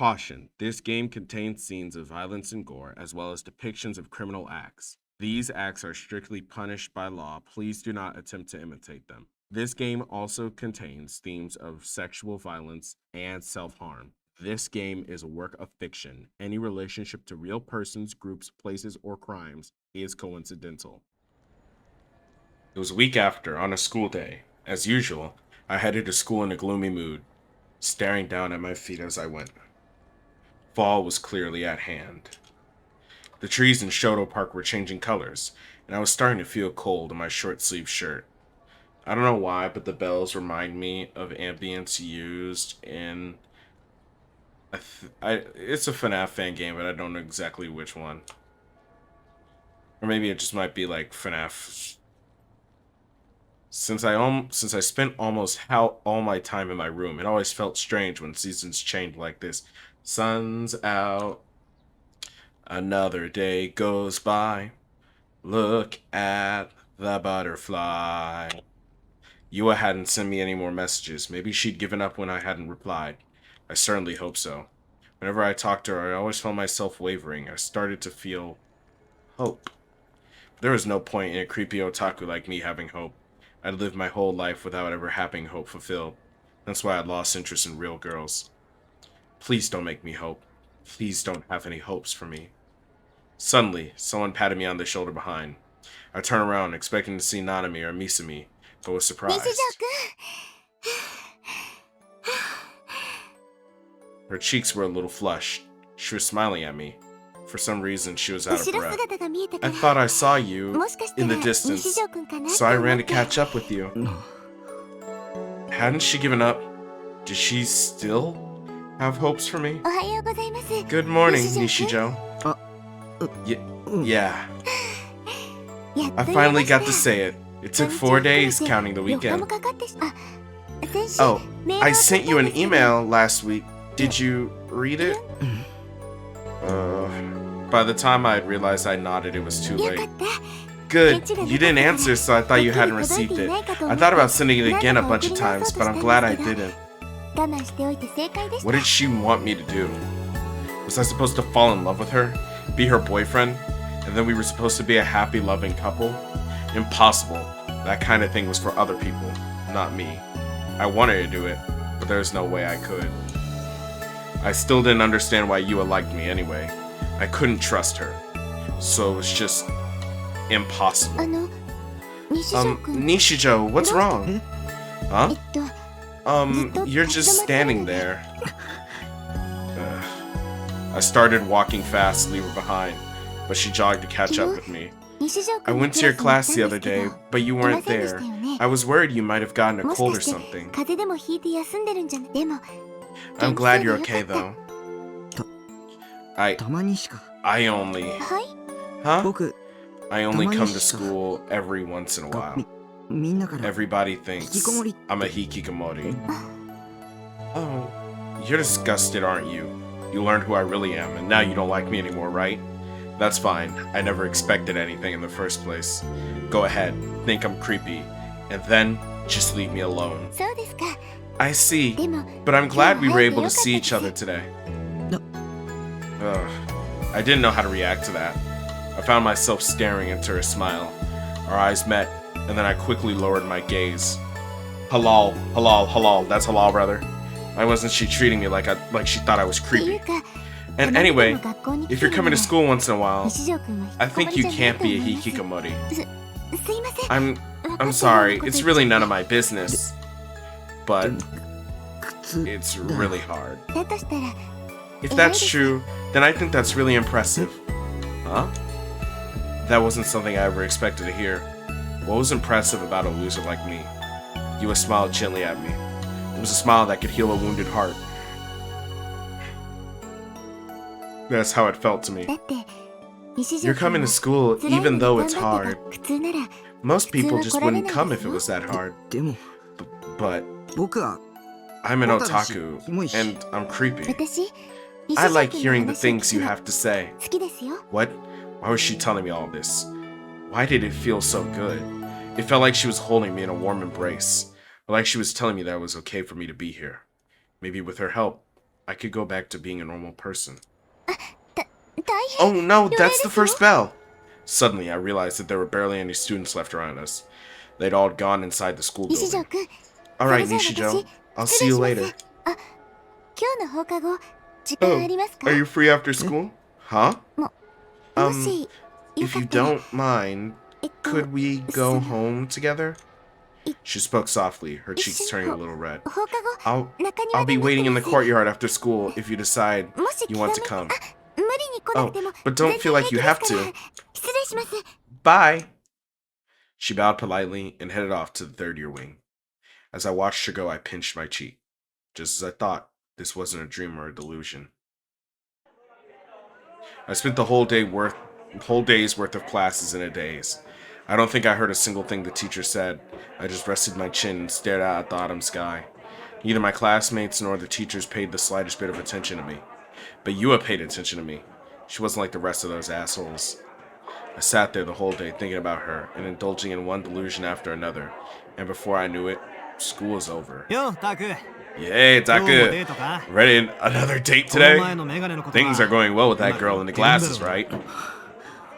Caution, this game contains scenes of violence and gore, as well as depictions of criminal acts. These acts are strictly punished by law. Please do not attempt to imitate them. This game also contains themes of sexual violence and self-harm. This game is a work of fiction. Any relationship to real persons, groups, places, or crimes is coincidental. It was a week after, on a school day. As usual, I headed to school in a gloomy mood, staring down at my feet as I went. Fall was clearly at hand. The trees in Shoto Park were changing colors, and I was starting to feel cold in my short-sleeved shirt. I don't know why, but the bells remind me of ambience used in... it's a FNAF fan game, but I don't know exactly which one. Or maybe it just might be like FNAF. Since I spent almost all my time in my room, it always felt strange when seasons changed like this. Sun's out, another day goes by. Look at the butterfly. Yua hadn't sent me any more messages. Maybe she'd given up when I hadn't replied. I certainly hope so. Whenever I talked to her, I always found myself wavering. I started to feel hope. There was no point in a creepy otaku like me having hope. I'd lived my whole life without ever having hope fulfilled. That's why I'd lost interest in real girls. Please don't make me hope. Please don't have any hopes for me. Suddenly, someone patted me on the shoulder behind. I turned around, expecting to see Nanami or Misumi, but was surprised. Her cheeks were a little flushed. She was smiling at me. For some reason, she was out of breath. I thought I saw you in the distance, so I ran to catch up with you. Hadn't she given up? Did she still have hopes for me? Good morning, Nishijo. Yeah. I finally got to say it. It took 4 days, counting the weekend. Oh, I sent you an email last week. Did you read it? By the time I had realized I nodded, it was too late. Good. You didn't answer, so I thought you hadn't received it. I thought about sending it again a bunch of times, but I'm glad I didn't. What did she want me to do? Was I supposed to fall in love with her? Be her boyfriend? And then we were supposed to be a happy, loving couple? Impossible. That kind of thing was for other people, not me. I wanted to do it, but there was no way I could. I still didn't understand why Yua liked me anyway. I couldn't trust her. So it was just impossible. Nishijo, what's wrong? Huh? You're just standing there. I started walking fast to leave her behind, but she jogged to catch up with me. I went to your class the other day, but you weren't there. I was worried you might have gotten a cold or something. I'm glad you're okay, though. I only... Huh? I only come to school every once in a while. Everybody thinks I'm a hikikomori. Oh, you're disgusted, aren't you? You learned who I really am, and now you don't like me anymore, right? That's fine. I never expected anything in the first place. Go ahead, think I'm creepy, and then just leave me alone. I see, but I'm glad we were able to see each other today. I didn't know how to react to that. I found myself staring into her smile. Our eyes met, and then I quickly lowered my gaze. Halal, halal, halal. That's halal, brother. Why wasn't she treating me like she thought I was creepy? And anyway, if you're coming to school once in a while, I think you can't be a hikikomori. I'm sorry. It's really none of my business. But it's really hard. If that's true, then I think that's really impressive. Huh? That wasn't something I ever expected to hear. What was impressive about a loser like me? Yua smiled gently at me. It was a smile that could heal a wounded heart. That's how it felt to me. You're coming to school even though it's hard. Most people just wouldn't come if it was that hard. But I'm an otaku, and I'm creepy. I like hearing the things you have to say. What? Why was she telling me all this? Why did it feel so good? It felt like she was holding me in a warm embrace, or like she was telling me that it was okay for me to be here. Maybe with her help, I could go back to being a normal person. 大変 Oh no, 弱い that's で the すよ first bell! Suddenly, I realized that there were barely any students left around us. They'd all gone inside the school 西条 building. くん、そ Alright, れじゃあ私 Nishijo. I'll 失 see 礼 you します。 later. あ、今日の放課後時間あ Oh, りますか？ are you free after school? Huh? も Um, しよ if か you ったら don't mind, えっと could we そ go の home together? い She spoke softly, her 一 cheeks 緒 turning a に little red. 放課後 I'll 中 I'll 庭で be 待って waiting in ま the す。 courtyard after school if you decide もし気 you が want 向 to いて、あ、 come. 無理に来なく Oh, ても but 全 don't 然 feel 平 like 気 you です have から。 to. 失礼します。 Bye. She bowed politely and headed off to the third year wing. As I watched her go, I pinched my cheek. Just as I thought, this wasn't a dream or a delusion. I spent the whole day's worth of classes in a daze. I don't think I heard a single thing the teacher said. I just rested my chin and stared out at the autumn sky. Neither my classmates nor the teachers paid the slightest bit of attention to me. But Yua paid attention to me. She wasn't like the rest of those assholes. I sat there the whole day thinking about her and indulging in one delusion after another. And before I knew it, school was over. よ、タク。 Yay, 今日も Taku! デートか？ Ready another date この today? 前のメガネのこと Things are は going well with うま that く girl い in the ってるんだろ glasses, うな。 right?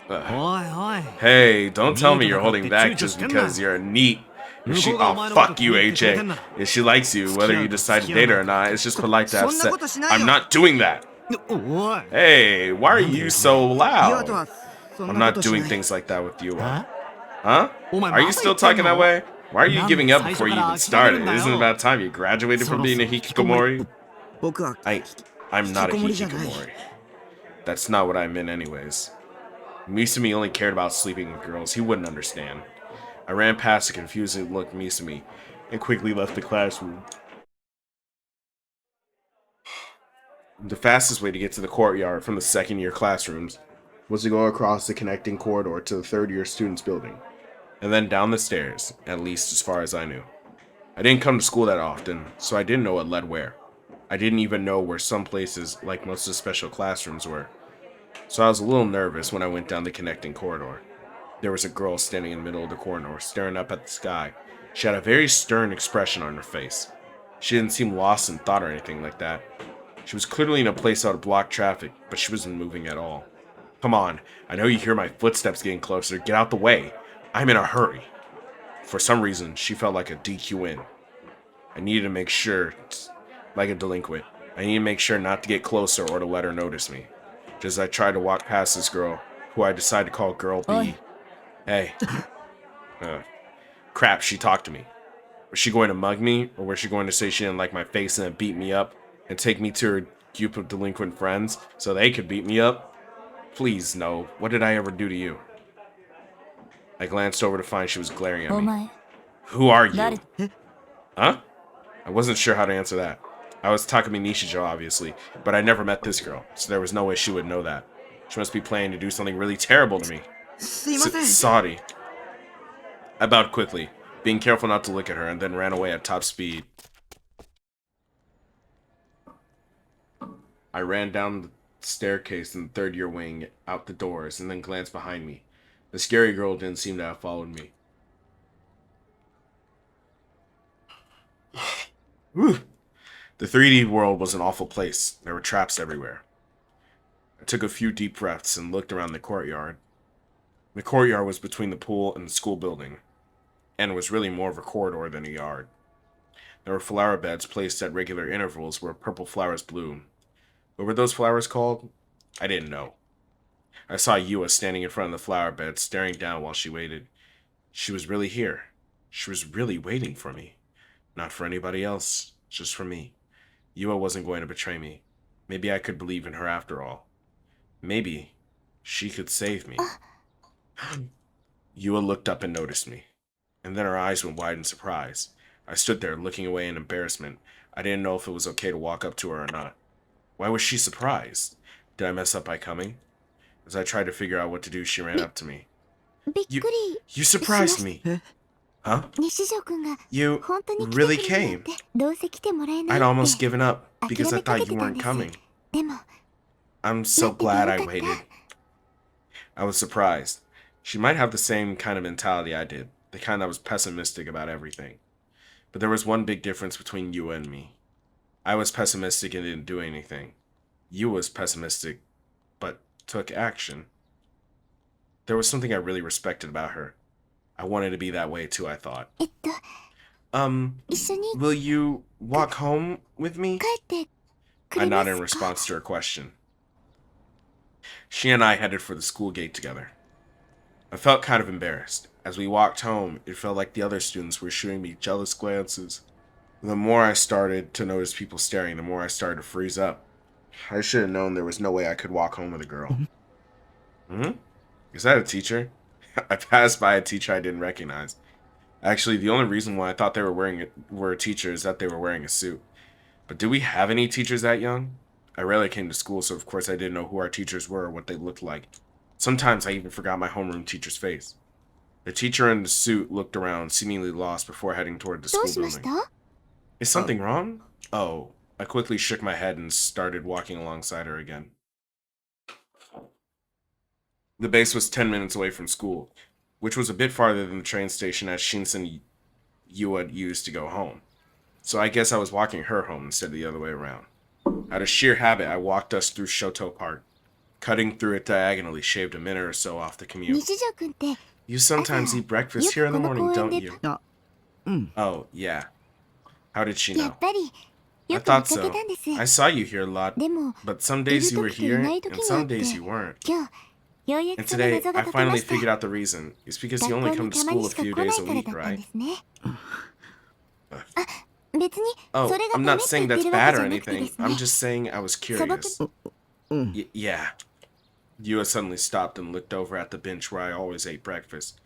おいおい。 Hey, don't tell me ニー you're トだからっ holding て back 躊躇 just してんな。 because you're a neat. If 向 she, こうがお oh 前のこと fuck 気 you, に入ってくれて AJ. んなら。 If she likes you, whether you decide to date her or not, it's just polite to have そんな sex. ことしないよ。 I'm not doing that. おい。 Hey, why are you so 岩と loud? はそん I'm なこ not とし doing ない。 things like that with you. は？ Huh? お前 Are you まだ still 言ってん talking の？ that way? Why are you なんで giving up 最初 before か you ら even 諦める started? んだよ。 Isn't it about time you graduated そ from ろ being そ a ろ引きこもり。 hikikomori? 僕は I'm not a 引きこもりじゃない。 hikikomori. That's not what I meant anyways. Misumi only cared about sleeping with girls. He wouldn't understand. I ran past the confused look Misumi and quickly left the classroom. The fastest way to get to the courtyard from the second year classrooms was to go across the connecting corridor to the third year students building, and then down the stairs, at least as far as I knew. I didn't come to school that often, so I didn't know what led where. I didn't even know where some places, like most of the special classrooms, were. So I was a little nervous when I went down the connecting corridor. There was a girl standing in the middle of the corridor, staring up at the sky. She had a very stern expression on her face. She didn't seem lost in thought or anything like that. She was clearly in a place out of blocked traffic, but she wasn't moving at all. Come on, I know you hear my footsteps getting closer. Get out the way. I'm in a hurry. For some reason, she felt like a DQN. I needed to make sure, like a delinquent. I needed to make sure not to get closer or to let her notice me. Just as I tried to walk past this girl, who I decided to call Girl B. Oi. Hey. Crap, she talked to me. Was she going to mug me, or was she going to say she didn't like my face and then beat me up and take me to her group of delinquent friends so they could beat me up? Please, no. What did I ever do to you? I glanced over to find she was glaring at お me. 前 Who are you? 誰？ Huh? I wasn't sure how to answer that. I was Takumi Nishijo, obviously, but I never met this girl, so there was no way she would know that. She must be planning to do something really terrible to me. すいません。 Sorry. I bowed quickly, being careful not to look at her, and then ran away at top speed. I ran down the staircase in the third year wing, out the doors, and then glanced behind me. The scary girl didn't seem to have followed me. Whew. The 3D world was an awful place. There were traps everywhere. I took a few deep breaths and looked around the courtyard. The courtyard was between the pool and the school building, and was really more of a corridor than a yard. There were flower beds placed at regular intervals where purple flowers bloomed. What were those flowers called? I didn't know. I saw Yua standing in front of the flower bed, staring down while she waited. She was really here. She was really waiting for me. Not for anybody else, just for me. Yua wasn't going to betray me. Maybe I could believe in her after all. Maybe she could save me. Yua looked up and noticed me, and then her eyes went wide in surprise. I stood there looking away in embarrassment. I didn't know if it was okay to walk up to her or not. Why was she surprised? Did I mess up by coming? As I tried to figure out what to do, she ran up to me. びっくり You surprised me. Huh? 西条くんが You 本当に来て really くれるなん came. てどうせ来てもらえない I'd って almost given up 諦 because I めか thought け you てたん weren't です coming. でも I'm so 待ってて glad よ I かった waited. I was surprised. She might have the same kind of mentality I did, the kind that was pessimistic about everything. But there was one big difference between you and me. I was pessimistic and didn't do anything. You was pessimistic, but took action. There was something I really respected about her. I wanted to be that way too, I thought. 一緒に Will you walk home with me? 帰ってく I れま nodded in すか？ response to her question. She and I headed for the school gate together. I felt kind of embarrassed. As we walked home, it felt like the other students were shooting me jealous glances. The more I started to notice people staring, the more I started to freeze up. I should have known there was no way I could walk home with a girl. Hmm? Is that a teacher? I passed by a teacher I didn't recognize. Actually, the only reason why I thought they were a teacher is that they were wearing a suit. But do we have any teachers that young? I rarely came to school, so of course I didn't know who our teachers were or what they looked like. Sometimes I even forgot my homeroom teacher's face. The teacher in the suit looked around, seemingly lost before heading toward the どう school しまし building. た？ Is something wrong? Oh, I quickly shook my head and started walking alongside her again. The base was 10 minutes away from school, which was a bit farther than the train station as Shinsen Yua used to go home. So I guess I was walking her home instead of the other way around. Out of sheer habit, I walked us through Shoto Park. Cutting through it diagonally shaved a minute or so off the commute. 日常くんって You sometimes eat breakfast here in the morning, don't you? あ、うん。 Oh, yeah. How did she や know? っぱり I よく見 thought かけ so. たんです I saw you here a lot, でも but some いる days you were 時とい here ない and 時があ some って days you weren't. 今日ようやく And その today, 謎が I 解けま finally した figured out the reason. It's because 学 you 校 only に come to たま school に a しか few 来な days い a からだ week, ったん right? ですね別に Oh, それが I'm ダ not メって saying 言っ that's てるわ bad けじ or ゃなくてで anything. すね I'm just saying I was 素朴 curious. うん。 Yeah. Yua suddenly stopped and looked over at the bench where I always ate breakfast.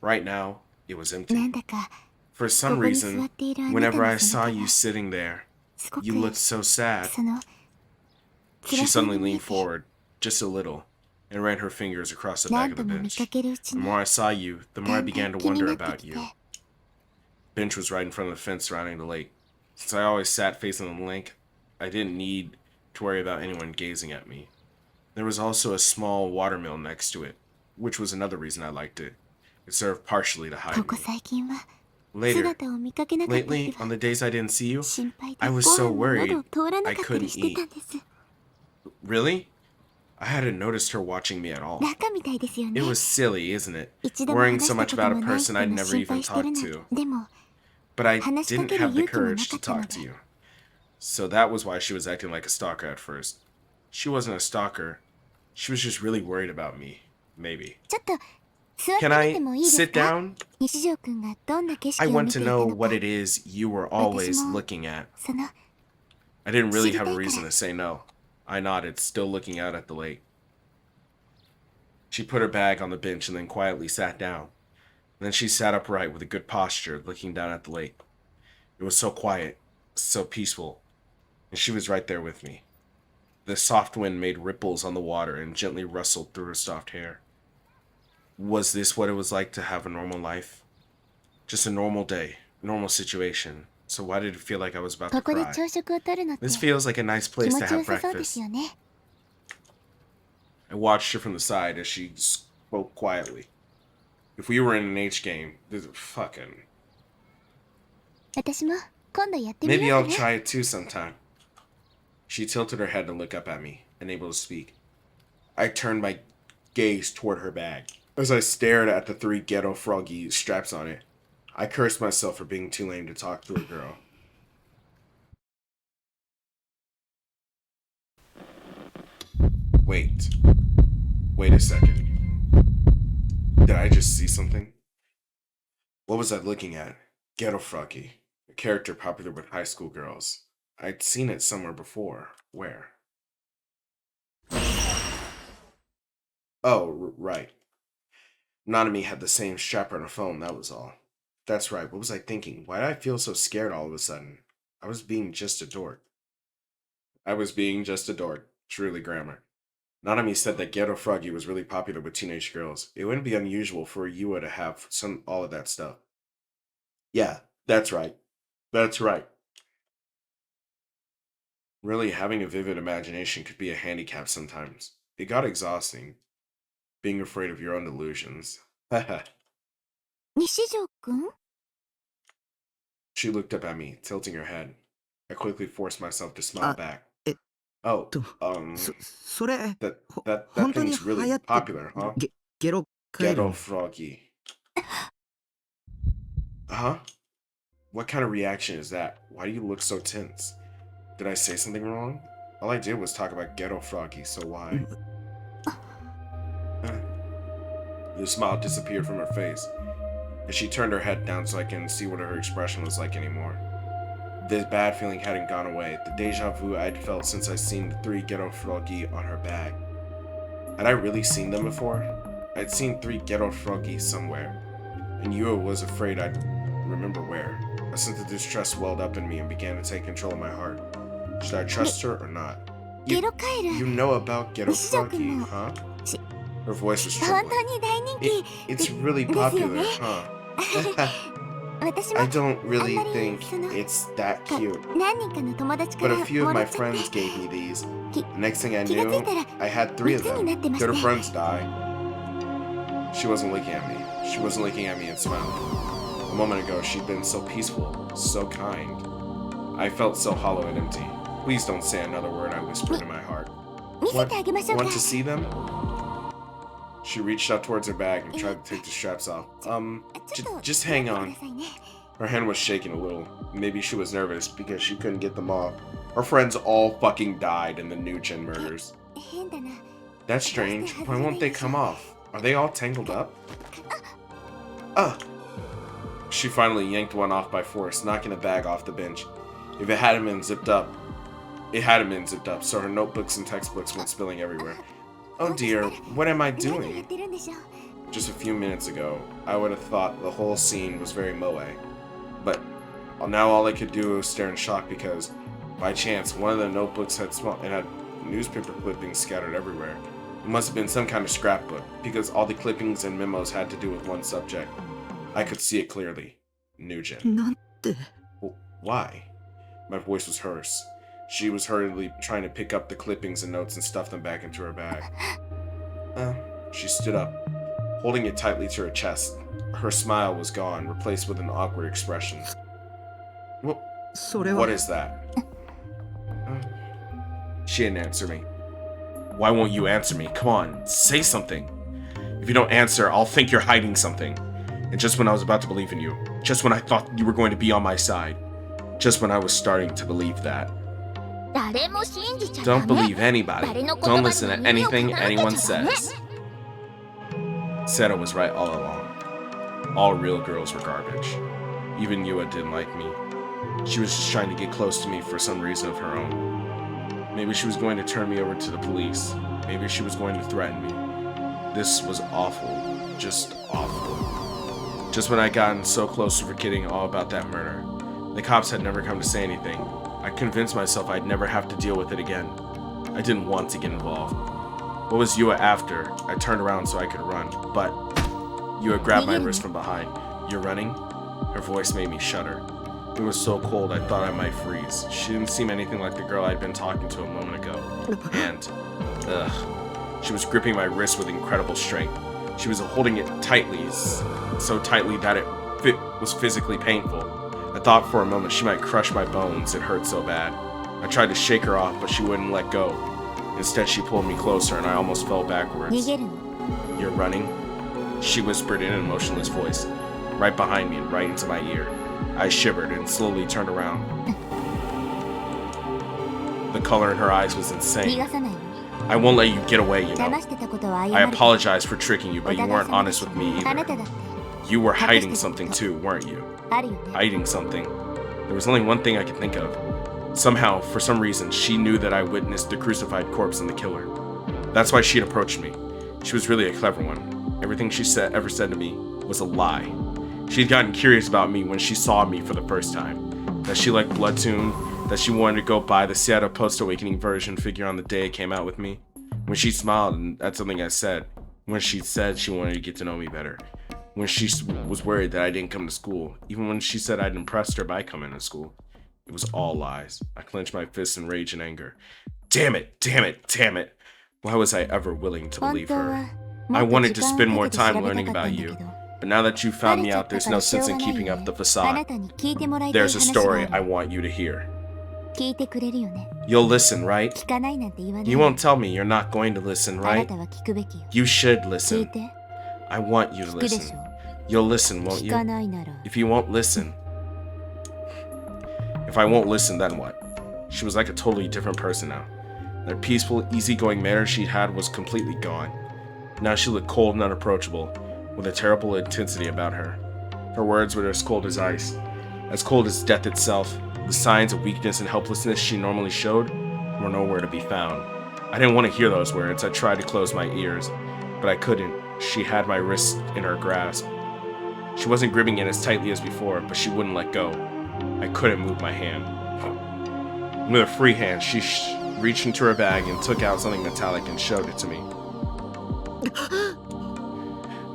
Right now, it was な empty. んだか For こ some こに座っ reason, ているあなた whenever の I 背 saw 中 you が sitting there, すごく you looked so sad. その She 辛そう suddenly に見え leaned て forward, just a little, and ran her fingers across the 何 back of 度 the も見 bench. かけるうち The に more I saw you, the more だ I んだ began ん to 気に wonder なって about きて you. Bench was right in front of the fence surrounding the lake. Since I always sat facing the lake, I didn't need to worry about anyone gazing at me. There was also a small watermill next to it, which was another reason I liked it. It served partially to こ hide こ me. 最近は Later, 姿を見かけなかった日 lately, on は the days I didn't see you, 心配で I ご was 飯 so も喉 worried を通らな I かったり couldn't してた eat. んです Really? I hadn't noticed her watching me at all. バカみたいですよね It was silly, isn't it? 一度も Worrying 話し so た much こと about も a ない人 person I'd の never 心 even 配してる talked なん to. てでも But I 話しか didn't ける have the 勇気もな courage か to ったの talk to で you. So that was why she was acting like a stalker at first. She wasn't a stalker. She was just really worried about me. Maybe. ちょっと座って Can み I てもいいです sit か down? 日常くんがどんな景 I 色を want 見て to いた know の what か it is you were always 私も looking at. その I didn't really have a 知りたいから。 reason to say no. I nodded, still looking out at the lake. She put her bag on the bench and then quietly sat down. Then she sat upright with a good posture, looking down at the lake. It was so quiet, so peaceful, and she was right there with me. The soft wind made ripples on the water and gently rustled through her soft hair. Was this what it was like to have a normal life? Just a normal day, normal situation. So why did it feel like I was about こ to こで cry? 朝食をとるのって This feels like a nice 気 place 持 to ちよ have さそうです breakfast. よね I watched her from the side as she spoke quietly. If we were in an H game, this is fucking. 私も今度やってみ Maybe よう I'll かね try it too sometime. She tilted her head to look up at me, unable to speak. I turned my gaze toward her bag. As I stared at the 3 ghetto froggy straps on it, I cursed myself for being too lame to talk to a girl. Wait. Wait a second. Did I just see something? What was I looking at? Ghetto Froggy, a character popular with high school girls. I'd seen it somewhere before. Where? Oh, right. Nanami had the same strap on her phone, that was all. That's right, what was I thinking? Why did I feel so scared all of a sudden? I was being just a dork. I was being just a dork. Truly grammar. Nanami said that Ghetto Froggy was really popular with teenage girls. It wouldn't be unusual for Yua to have all of that stuff. Yeah, that's right. That's right. Really, having a vivid imagination could be a handicap sometimes. It got exhausting. Being afraid of your own delusions. Haha. 西条くん She looked up at me, tilting her head. I quickly forced myself to smile back. えっ Oh, それ that 本当に thing's 流 really 行って popular, huh? ゲロカエル Ghetto の froggy. Huh? What kind of reaction is that? Why do you look so tense? Did I say something wrong? All I did was talk about ghetto froggy, so why? The smile disappeared from her face, and she turned her head down so I couldn't see what her expression was like anymore. This bad feeling hadn't gone away, the deja vu I'd felt since I'd seen the 3 ghetto froggy on her bag. Had I really seen them before? I'd seen 3 ghetto froggy somewhere, and Yua was afraid I'd remember where. A sense of distrust welled up in me and began to take control of my heart. Should I trust her or not? ゲロカエル You know about ghetto froggy, huh? Her voice was 本 trembling. 当に大人気 It's really ですよ popular, ね huh? 私も I don't really あんまり think その it's that cute. 何人かの友達か But ら a few of も my らっちゃって friends gave me these. き The next thing I 気が knew, ついたら I had 3 of 3つになって them. ま Did her して friends die? She wasn't looking at me. She wasn't looking at me and smiling. A moment ago, she'd been so peaceful, so kind. I felt so hollow and empty. Please don't say another word, I whispered in my heart. 見せてあげましょうか Want to see them? She reached out towards her bag and tried to take the straps off. ちょっと Just hang 待って on. くださいね Her hand was shaking a little. Maybe she was nervous because she couldn't get them off. Her friends all fucking died in the Nugent murders. 変だな That's strange. Why won't they come off? Are they all tangled up? She finally yanked one off by force, knocking the bag off the bench. If it hadn't been zipped up, so her notebooks and textbooks went spilling everywhere. Oh dear, what am I 何やっ doing? てるんでしょう Just a few minutes ago, I would have thought the whole scene was very moe. But now all I could do was stare in shock because, by chance, one of the notebooks had newspaper clippings scattered everywhere. It must have been some kind of scrapbook, because all the clippings and memos had to do with one subject. I could see it clearly. Nugent. なんて Why? My voice was hoarse. She was hurriedly trying to pick up the clippings and notes and stuff them back into her bag. She stood up, holding it tightly to her chest. Her smile was gone, replaced with an awkward expression. それは What is that? She didn't answer me. Why won't you answer me? Come on, say something. If you don't answer, I'll think you're hiding something. And just when I was about to believe in you, just when I thought you were going to be on my side, just when I was starting to believe that. 誰も信じちゃダ Don't メ believe anybody. Don't listen to anything anyone says. Seta was right all along. All real girls were garbage. Even Yua didn't like me. She was just trying to get close to me for some reason of her own. Maybe she was going to turn me over to the police. Maybe she was going to threaten me. This was awful. Just awful. Just when I'd gotten so close to forgetting all about that murder, the cops had never come to say anything. I convinced myself I'd never have to deal with it again. I didn't want to get involved. What was Yua after? I turned around so I could run, but Yua grabbed my wrist from behind. You're running? Her voice made me shudder. It was so cold I thought I might freeze. She didn't seem anything like the girl I'd been talking to a moment ago. And, she was gripping my wrist with incredible strength. She was holding it tightly, so tightly that it was physically painful. I thought for a moment she might crush my bones, it hurt so bad. I tried to shake her off, but she wouldn't let go. Instead, she pulled me closer and I almost fell backwards. 逃げるの You're running? She whispered in an emotionless voice, right behind me and right into my ear. I shivered and slowly turned around. The color in her eyes was 逃 insane. がさないよ I won't let you get away, you 騙 know. してたことは謝 I る apologize for tricking you, お but you 互い weren't 様で honest す with me あな either. ただって You were hiding something too, weren't you? あるよね Hiding something. There was only one thing I could think of. Somehow, for some reason, she knew that I witnessed the crucified corpse and the killer. That's why she'd approached me. She was really a clever one. Everything she ever said to me was a lie. She'd gotten curious about me when she saw me for the first time. That she liked Bloodtoon, that she wanted to go buy the Seattle Post-Awakening version figure on the day it came out with me. When she smiled at something I said. When she said she wanted to get to know me better. When she was worried that I didn't come to school. Even when she said I'd impressed her by coming to school. It was all lies. I clenched my fists in rage and anger. Damn it, damn it, damn it. Why was I ever willing to 本 believe 当 her? は I もっと wanted 時 to 間 spend を more かけて調 time べたか learning ったんだ about け you. ど But now that you バ found レ me ちゃっ out, た there's から no しょう sense が in ない keeping よ up the あ facade. なたに聞いてもらいたい There's a 話 story があ I る want you to hear. 聞いてくれるよね。 You'll listen, right? 聞かないなんて言わない。 You won't tell me you're not going to listen, あな right? たは聞くべきよ。 You should 聞い listen. て。 I want you to 聞くでし listen. ょ。 You'll listen, won't 聞か you? ないなら。 If you won't listen. If I won't listen, then what? She was like a totally different person now. That peaceful, easygoing manner she'd had was completely gone. Now she looked cold and unapproachable, with a terrible intensity about her. Her words were as cold as ice, as cold as death itself. The signs of weakness and helplessness she normally showed were nowhere to be found. I didn't want to hear those words. I tried to close my ears, but I couldn't. She had my wrist in her grasp. She wasn't gripping it as tightly as before, but she wouldn't let go. I couldn't move my hand. With a free hand, she reached into her bag and took out something metallic and showed it to me.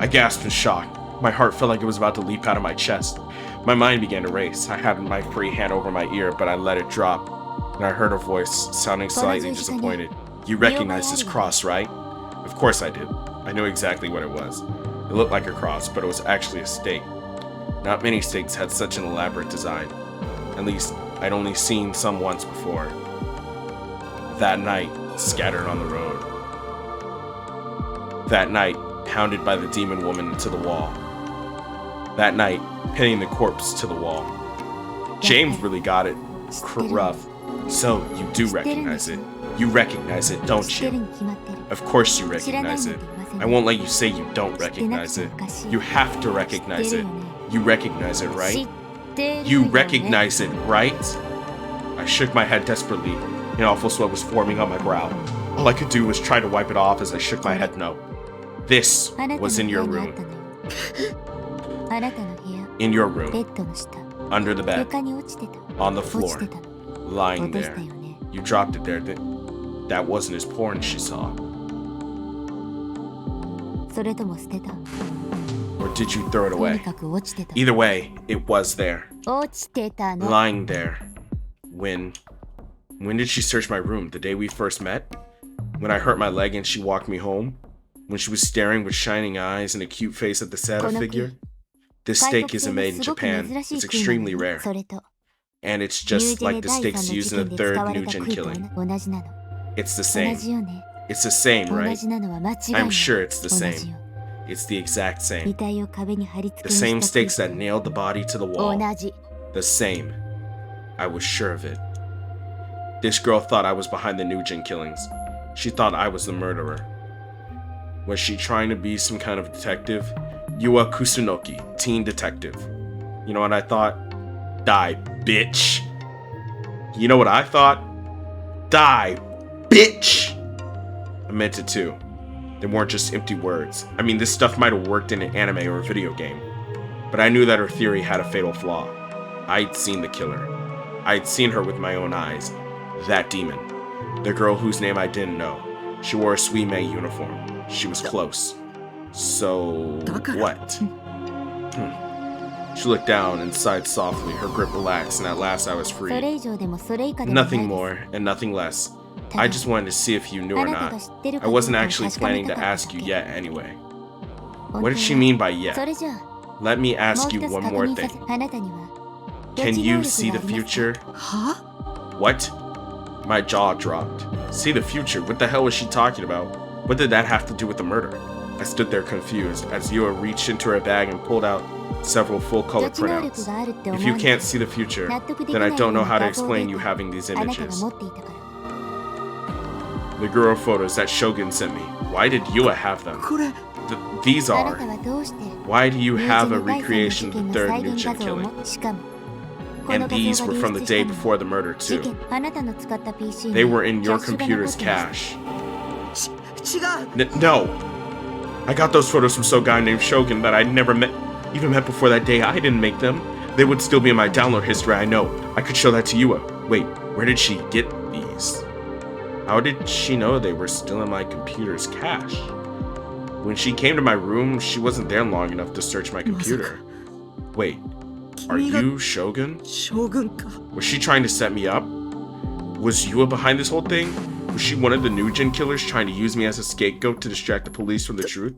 I gasped in shock. My heart felt like it was about to leap out of my chest. My mind began to race. I had my free hand over my ear, but I let it drop, and I heard her voice, sounding slightly disappointed. You recognize this cross, right? Of course I did. I knew exactly what it was. It looked like a cross, but it was actually a stake. Not many stakes had such an elaborate design. At least, I'd only seen some once before. That night, scattered on the road. That night, pounded by the demon woman into the wall. That night, pinning the corpse to the wall. James really got it. Rough. So, you do recognize it. You recognize it, don't 知ってる you? に決まってる。 Of course you 知らない recognize なん it. て言いません。 I won't let you say you don't recognize it. You have to recognize it. You recognize it, 知 right? ってるよね。 You recognize it, right? I shook my head desperately. An awful sweat was forming on my brow. All I could do was try to wipe it off as I shook my head no. This あなたの was in 部 your 屋にあっ room. たのよ。あなたの部屋、 In your ベ room. ッドの下、 Under the bed. 床に落ちてた。 On the 落ち floor. てたの。 Lying 落とし there. たよね。 You dropped it there. That wasn't his porn she saw. それとも捨てた。 Or did you throw it とに away? かく落ちてた。 Either way, it was there. 落ちてたの。 Lying there. When did she search my room? The day we first met? When I hurt my leg and she walked me home? When she was staring with shining eyes and a cute face at the Santa figure? This 外 steak 国 isn't 製 made の in すごく Japan. 珍しい It's クイーンな extremely の rare. それと、 And it's ニュー just ジェ like で the 第3 steaks の used 事 in 件 the で使 third われた Nugent 杭と killing. 同じなの。 It's the 同 same. じよね。 It's the same, 同 right? じなのは間違いない。 I'm sure it's the 同 same. じよ。 It's the exact 遺 same. 体を壁に貼り付 The けに same した stakes that 杭 nailed the body to the と wall. 同じ。 The same. I was sure of it. This girl thought I was behind the Nugent killings. She thought I was the murderer. Was she trying to be some kind of detective? Yua Kusunoki, teen detective. You know what I thought? Die, bitch. You know what I thought? Die, bitch. I meant it too. They weren't just empty words. I mean, this stuff might have worked in an anime or a video game. But I knew that her theory had a fatal flaw. I'd seen the killer. I'd seen her with my own eyes. That demon. The girl whose name I didn't know. She wore a Suime uniform. She was close. So, what? She looked down and sighed softly. Her grip relaxed, and at last I was そ free. れ以上でもそれ以下でもないです。 Nothing more and nothing less. I just wanted to see if you knew あ or なた not. が知ってるか I どうかを wasn't actually 確かめ planning た to かった ask you だけ。 yet anyway. 本 What 当 did she は mean by そ yet? れじゃあ、 Let me もう ask 一 you つ one 確 more 認さ thing. せ、あなたには予 Can 知能 you 力 see が the ありますか？ future? は？ What? My jaw dropped. See the future? What the hell was she talking about? What did that have to do with the murder? I stood there confused as Yua reached into her bag and pulled out several full-color 予知能力 printouts. があるって思 If わ you ない can't see the future, 納得でき then な I い don't よ know う how な to 画像 explain デ you ータ having these あなたが images. 持っていたから。 The Guru photos that Shogun sent me. Why did Yua have them? これ These あなた are. はどうして Why do you ニュー have ジ a ェの第3の recreation 事 of 件 the の third 再現 Nugent 画像 killing? もしかもこの And 画像 these が were 流 from the 出した day の before the murder 事 too. 件あなたの使った PC に They were in キ your ャッシュが残 computer's ってました cache. 違う。 No. I got those photos from some guy named Shogun that I'd never even met before that day. I didn't make them. They would still be in my download history, I know. I could show that to Yua. Wait, where did she get these? How did she know they were still in my computer's cache? When she came to my room, she wasn't there long enough to search my computer. Wait, are 君が you Shogun? 将軍か。 Was she trying to set me up? Was Yua behind this whole thing? Was she one of the Nugent killers trying to use me as a scapegoat to distract the police from the truth?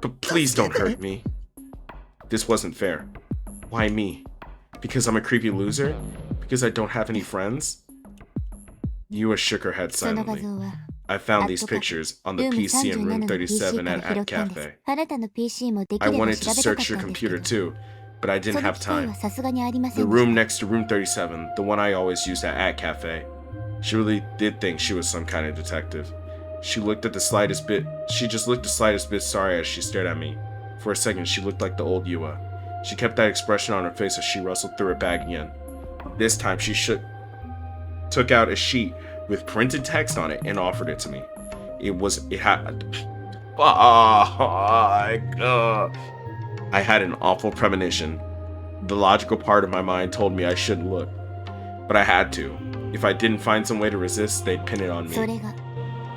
But please don't hurt me. This wasn't fair. Why me? Because I'm a creepy loser? Because I don't have any friends? Yua shook her head その画 silently. 像は I found アッ these トカフ pictures on ル the ーム PC in 37 room の PC 37から at 拾ったんです Cafe. あなたの PC もでき I れば wanted 調 to べたかっ search た your んですけ computer ど too, but I そ didn't の have 機会 time. はさすがにありませ The んでし room た next to room 37, the one I always used at Cafe. She really did think she was some kind of detective. She just looked the slightest bit sorry as she stared at me. For a second, she looked like the old Yua. She kept that expression on her face as she rustled through her bag again. This time, she took out a sheet with printed text on it and offered it to me. I had an awful premonition. The logical part of my mind told me I shouldn't look, but I had to. If I didn't find some way to resist, they'd pin it on そ me. れが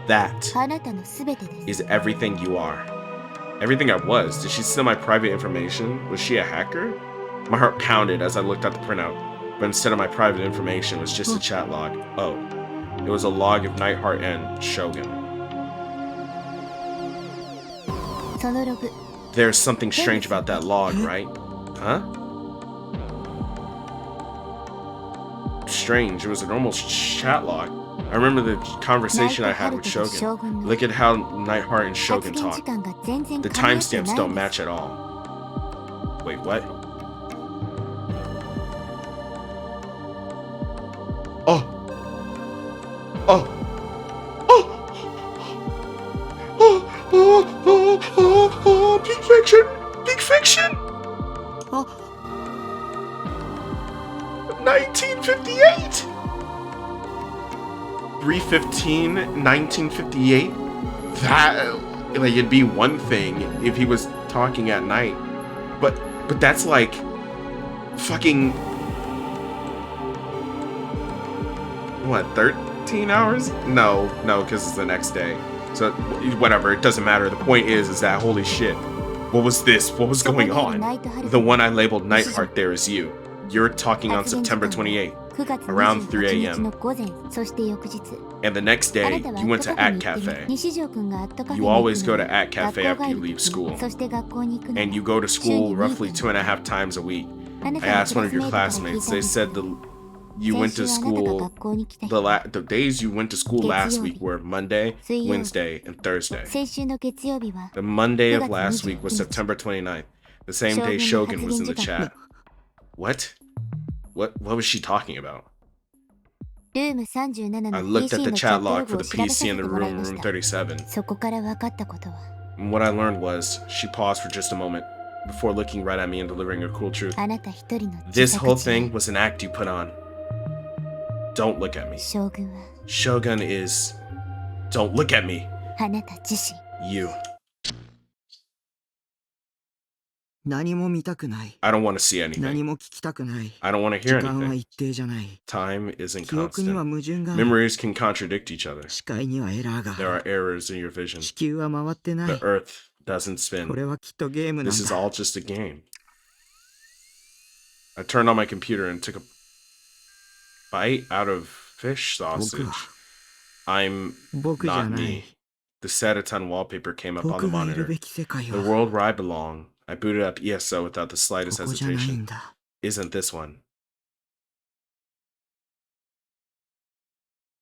That あなたの全てです is everything you are. Everything I was. Did she steal my private information? Was she a hacker? My heart pounded as I looked at the printout, but instead of my private information, it was just a chat log. Oh, it was a log of Nightheart and Shogun. そのログ There's something strange about that log, right? Huh? Strange. It was a normal chat log. I remember the conversation I had with Shogun. Look at how Nightheart and 発 Shogun 言時 talk. 間が全然 The 噛み合って timestamps な don't いです match at all. Wait, what? Oh! Oh! Oh! Peak fiction! Peak fiction! あ 1958! 3/15, 1958? That, like, it'd be one thing if he was talking at night, but that's like fucking what, 13 hours? No, because it's the next day. So whatever, it doesn't matter. The point is that holy shit, what was this? What was going on? The one I labeled Nightheart there is you. You're talking on 発言時 September 間は 28th. 9月 around 3 28日 a.m. の午前そして翌日 And the next あな day, たは you ア went ット to カフェ At に行って Cafe. ね西条くんがアットカフェ You に行 always く go の to は At 学 Cafe 校 after 帰 you り leave の時 school. そして学校に行くの And you go to 週に school 2 roughly 回 2.5 times a week. あな I たの asked ク one ラ of ス your メイトから聞 classmates. いたん They です said you 先 went 週 to あなたが school 学校に来た日 the days you went to school last week were Monday, 水曜日 Wednesday, and Thursday. 先週の月曜日は The Monday of 9月 last week was 29日 September 29th, the same day 将 Shogun 軍の was 発 in 言 the 時間 chat. What? What was she talking about? ルーム37 I の looked at PC the のチャ chat ットロ log グ for を the 調べさ PC せ in て the もらい room, まし room た 37. そこから分かったことは And what I learned was she paused for just a moment before looking right at me and delivering her cool truth. あなた一人の自 This 作 whole 自演 thing was an act you put on. Don't look at me. 将軍は Shogun is. Don't look at me. あなた自身 You. 何も見たくない I don't want to see 何 anything. も聞きたくない I don't want to 時 hear 間は anything. 一定じゃない Time isn't 記憶には constant. 矛盾がある Memories can contradict each other. 視界にはエラーが There あ are る errors in your vision. 地球は回ってな The い earth doesn't これ spin. はきっとゲームなん This is だ all just a game. I turned on my computer and took a bite out of fish sausage. 僕は I'm 僕じゃ not ない me. The Sedaton wallpaper came up on the 僕がいる monitor. べき世界 The は world where I belong. I booted up ESO without the slightest ここじゃないん hesitation. だ Isn't this one?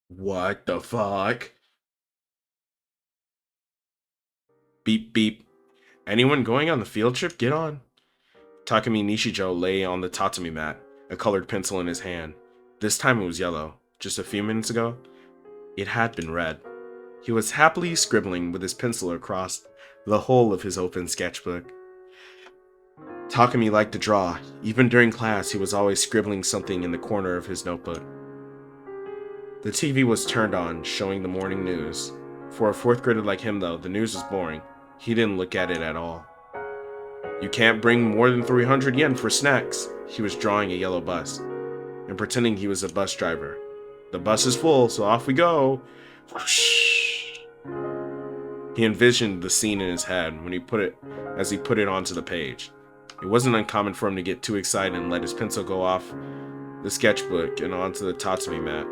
What the fuck? Beep beep. Anyone going on the field trip? Get on. Takumi Nishijo lay on the tatami mat, a colored pencil in his hand. This time it was yellow. Just a few minutes ago, it had been red. He was happily scribbling with his pencil across the whole of his open sketchbook. Takumi liked to draw. Even during class, he was always scribbling something in the corner of his notebook. The TV was turned on, showing the morning news. For a fourth grader like him, though, the news was boring. He didn't look at it at all. You can't bring more than 300 yen for snacks. He was drawing a yellow bus and pretending he was a bus driver. The bus is full, so off we go. Whoosh. He envisioned the scene in his head when he put it onto the page. It wasn't uncommon for him to get too excited and let his pencil go off the sketchbook and onto the tatami mat.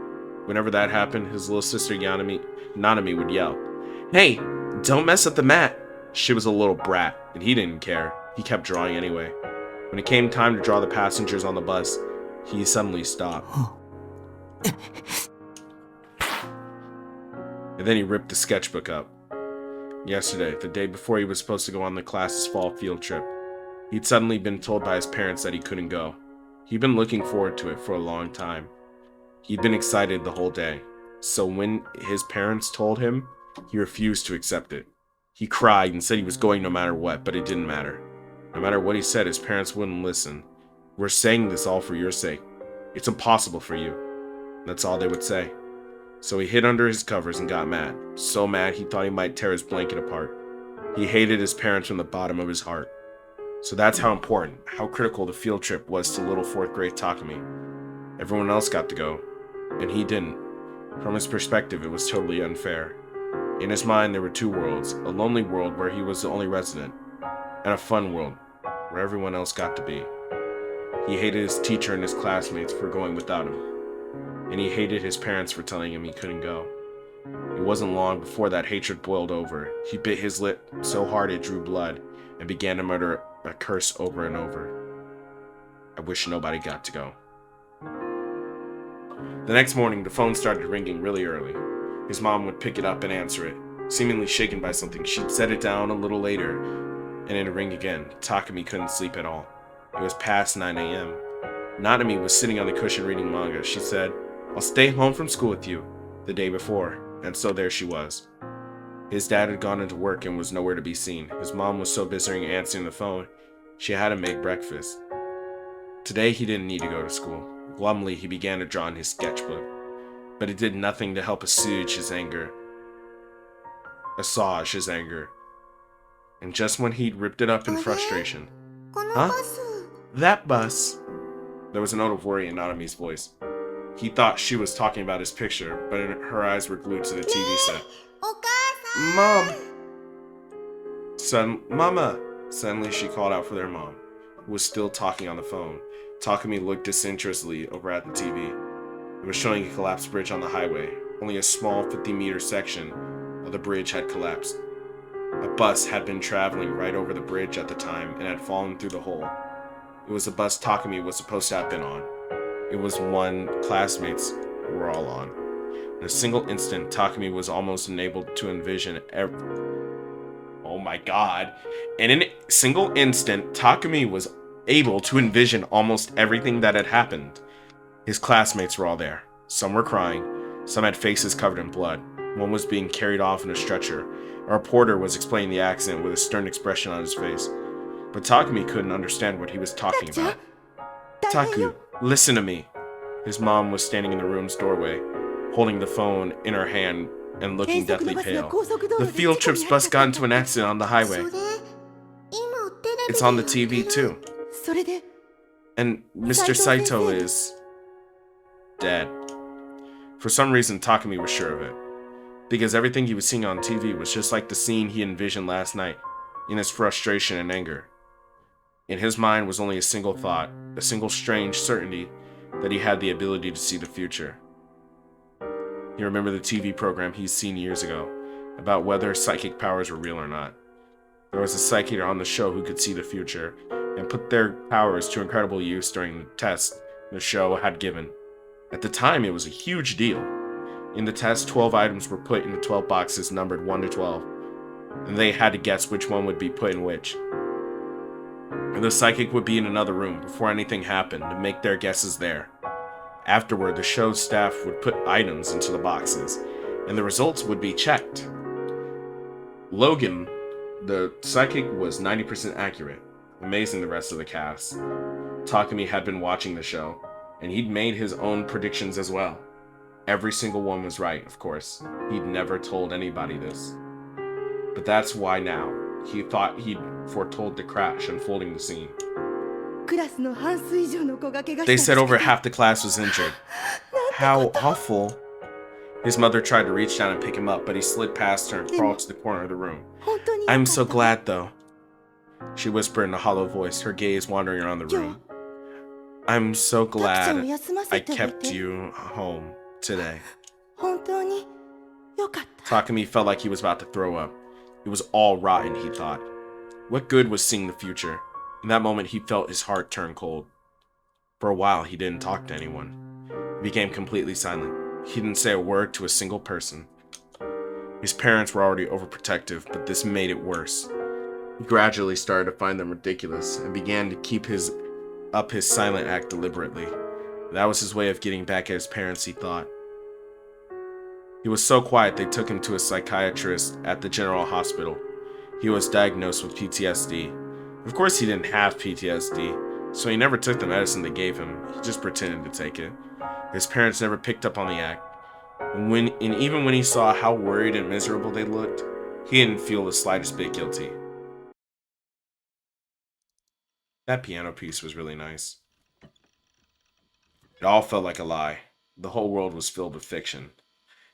Whenever that happened, his little sister Nanami would yell, "Hey, don't mess up the mat!" She was a little brat, and he didn't care. He kept drawing anyway. When it came time to draw the passengers on the bus, he suddenly stopped. And then he ripped the sketchbook up. Yesterday, the day before he was supposed to go on the class's fall field trip, he'd suddenly been told by his parents that he couldn't go. He'd been looking forward to it for a long time. He'd been excited the whole day. So when his parents told him, he refused to accept it. He cried and said he was going no matter what, but it didn't matter. No matter what he said, his parents wouldn't listen. "We're saying this all for your sake. It's impossible for you." That's all they would say. So he hid under his covers and got mad. So mad he thought he might tear his blanket apart. He hated his parents from the bottom of his heart. So that's how important, how critical the field trip was to little 4th grade Takumi. Everyone else got to go, and he didn't. From his perspective, it was totally unfair. In his mind, there were two worlds: a lonely world where he was the only resident, and a fun world where everyone else got to be. He hated his teacher and his classmates for going without him, and he hated his parents for telling him he couldn't go. It wasn't long before that hatred boiled over. He bit his lip so hard it drew blood, and began to mutter a curse over and over. "I wish nobody got to go." The next morning, the phone started ringing really early. His mom would pick it up and answer it. Seemingly shaken by something, she'd set it down a little later, and it'd ring again. Takumi couldn't sleep at all. It was past 9 a.m. Nanami was sitting on the cushion reading manga. She said, "I'll stay home from school with you," the day before, and so there she was. His dad had gone into work and was nowhere to be seen. His mom was so busy answering the phone, she had to make breakfast. Today he didn't need to go to school. Glumly, he began to draw in his sketchbook, but it did nothing to help assuage his anger. And just when he'd ripped it up in frustration, "Huh? That bus." There was a note of worry in Nanami's voice. He thought she was talking about his picture, but her eyes were glued to the TV set. "Mom!" "Mama!" Suddenly she called out for their mom, who was still talking on the phone. Takumi looked disinterestedly over at the TV. It was showing a collapsed bridge on the highway. Only a small 50-meter section of the bridge had collapsed. A bus had been traveling right over the bridge at the time and had fallen through the hole. It was the bus Takumi was supposed to have been on. It was one classmates were all on. In a single instant, Takumi was almost enabled to envision Oh my god. In a single instant, Takumi was able to envision almost everything that had happened. His classmates were all there. Some were crying. Some had faces covered in blood. One was being carried off in a stretcher. A reporter was explaining the accident with a stern expression on his face. But Takumi couldn't understand what he was talking about. "Taku, listen to me." His mom was standing in the room's doorway, holding the phone in her hand and looking deathly pale. "The field trip's bus got into an accident on the highway. It's on the TV too. And Mr. Saito is dead." For some reason, Takumi was sure of it, because everything he was seeing on TV was just like the scene he envisioned last night, in his frustration and anger. In his mind was only a single thought, a single strange certainty that he had the ability to see the future. He remembered the TV program he'd seen years ago, about whether psychic powers were real or not. There was a psychic on the show who could see the future, and put their powers to incredible use during the test the show had given. At the time, it was a huge deal. In the test, 12 items were put into 12 boxes numbered 1 to 12, and they had to guess which one would be put in which. And the psychic would be in another room before anything happened to make their guesses there. Afterward, the show's staff would put items into the boxes, and the results would be checked. Logan, the psychic, was 90% accurate, amazing the rest of the cast. Takumi had been watching the show, and he'd made his own predictions as well. Every single one was right, of course. He'd never told anybody this. But that's why now, he thought he'd foretold the crash unfolding the scene. They said over half the class was injured. How awful. His mother tried to reach down and pick him up, but he slid past her and crawled to the corner of the room. "I'm so glad, though," she whispered in a hollow voice, her gaze wandering around the room. "I'm so glad I kept you home today." Takumi felt like he was about to throw up. It was all rotten, he thought. What good was seeing the future? In that moment, he felt his heart turn cold. For a while, he didn't talk to anyone. He became completely silent. He didn't say a word to a single person. His parents were already overprotective, but this made it worse. He gradually started to find them ridiculous and began to keep his silent act deliberately. That was his way of getting back at his parents, he thought. He was so quiet they took him to a psychiatrist at the general hospital. He was diagnosed with PTSD. Of course he didn't have PTSD, so he never took the medicine they gave him. He just pretended to take it. His parents never picked up on the act. And even when he saw how worried and miserable they looked, he didn't feel the slightest bit guilty. That piano piece was really nice. It all felt like a lie. The whole world was filled with fiction.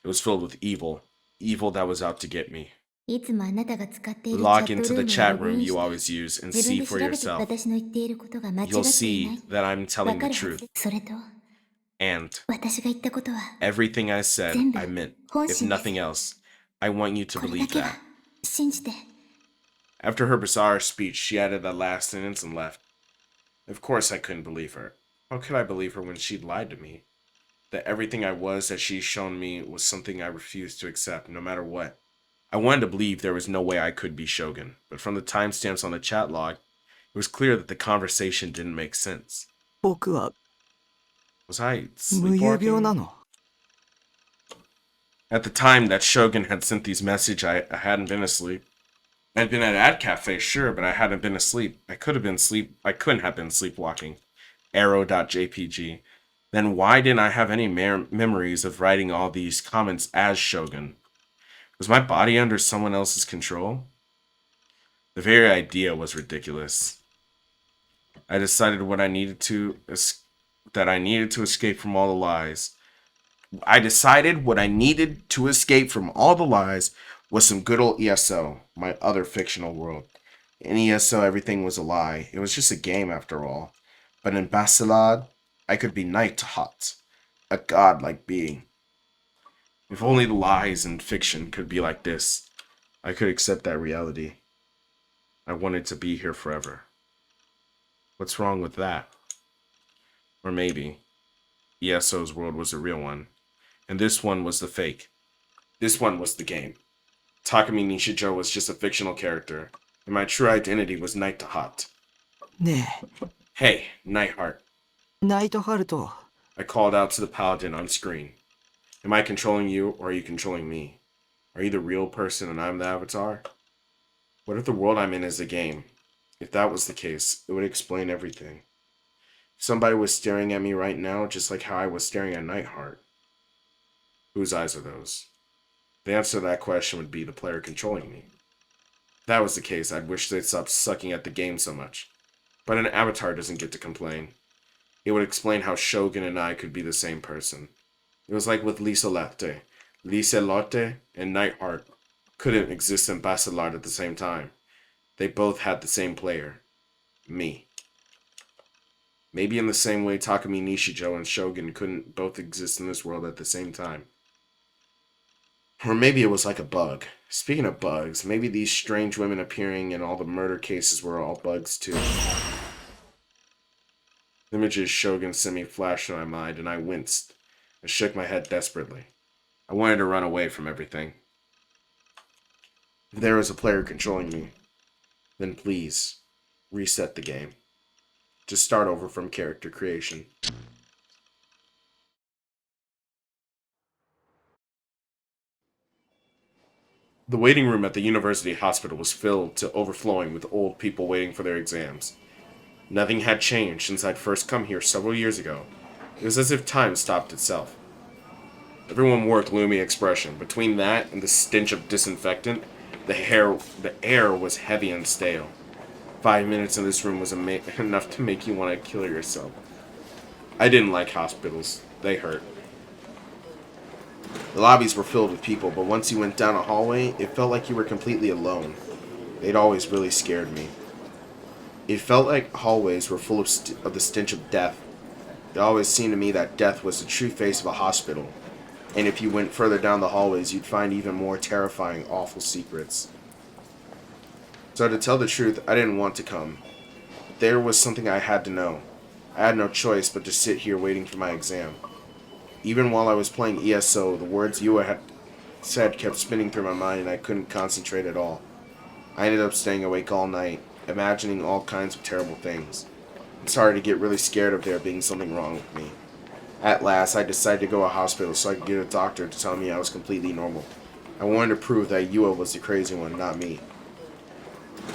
It was filled with evil. Evil that was out to get me. いつもあなたが使っているチャ Log ット into ル the ームを chat ログ room イン you して always use and 自分 see で for 調べて yourself. 私の言っていることが間違って You'll いな see い that I'm わ telling か the るは truth. ずそれと And 私が言ったことは everything I said, 全部 I meant. 本 If 心です nothing else, I want you to これだ believe けは that. 信じて After her bizarre speech, she added that last sentence and left. Of course I couldn't believe her. How could I believe her when she'd lied to me? That everything I was that she'd shown me was something I refused to accept, no matter what. I wanted to believe there was no way I could be Shogun, but from the timestamps on the chat log, it was clear that the conversation didn't make sense. 僕は Was I 無遊病な sleepwalking? の At the time that Shogun had sent these messages, I hadn't been asleep. I'd been at Ad Cafe, sure, but I hadn't been asleep. I couldn't have been sleepwalking. Arrow.jpg. Then why didn't I have any memories of writing all these comments as Shogun? Was my body under someone else's control? The very idea was ridiculous. I decided that I needed to escape from all the lies. I decided what I needed to escape from all the lies was some good old ESO, my other fictional world. In ESO, everything was a lie. It was just a game after all. But in Basilad, I could be Night-Hot, a godlike being. If only the lies in fiction could be like this, I could accept that reality. I wanted to be here forever. What's wrong with that? Or maybe ESO's world was the real one, and this one was the fake. This one was the game. Takumi Nishijo was just a fictional character, and my true identity was Night-Hot. ね Hey, Nightheart. えナイトハルト I called out to the paladin on screen. Am I controlling you, or are you controlling me? Are you the real person and I'm the avatar? What if the world I'm in is a game? If that was the case, it would explain everything. If somebody was staring at me right now, just like how I was staring at Nightheart, whose eyes are those? The answer to that question would be the player controlling me. If that was the case, I'd wish they'd stop sucking at the game so much. But an avatar doesn't get to complain. It would explain how Shogun and I could be the same person. It was like with Liselotte. Liselotte and Nightheart couldn't exist in Basilard at the same time. They both had the same player. Me. Maybe in the same way Takumi Nishijo and Shogun couldn't both exist in this world at the same time. Or maybe it was like a bug. Speaking of bugs, maybe these strange women appearing in all the murder cases were all bugs too. Images Shogun sent me flashed in my mind, and I winced. I shook my head desperately. I wanted to run away from everything. If there was a player controlling me, then please, reset the game. Just start over from character creation. The waiting room at the university hospital was filled to overflowing with old people waiting for their exams. Nothing had changed since I'd first come here several years ago. It was as if time stopped itself. Everyone wore a gloomy expression. Between that and the stench of disinfectant, the air was heavy and stale. 5 minutes in this room was enough to make you want to kill yourself. I didn't like hospitals. They hurt. The lobbies were filled with people, but once you went down a hallway, it felt like you were completely alone. They'd always really scared me. It felt like hallways were full of the stench of death. It always seemed to me that death was the true face of a hospital, and if you went further down the hallways, you'd find even more terrifying, awful secrets. So to tell the truth, I didn't want to come. But there was something I had to know. I had no choice but to sit here waiting for my exam. Even while I was playing ESO, the words Yua said kept spinning through my mind and I couldn't concentrate at all. I ended up staying awake all night, imagining all kinds of terrible things. I started to get really scared of there being something wrong with me. At last, I decided to go to a hospital so I could get a doctor to tell me I was completely normal. I wanted to prove that Yua was the crazy one, not me.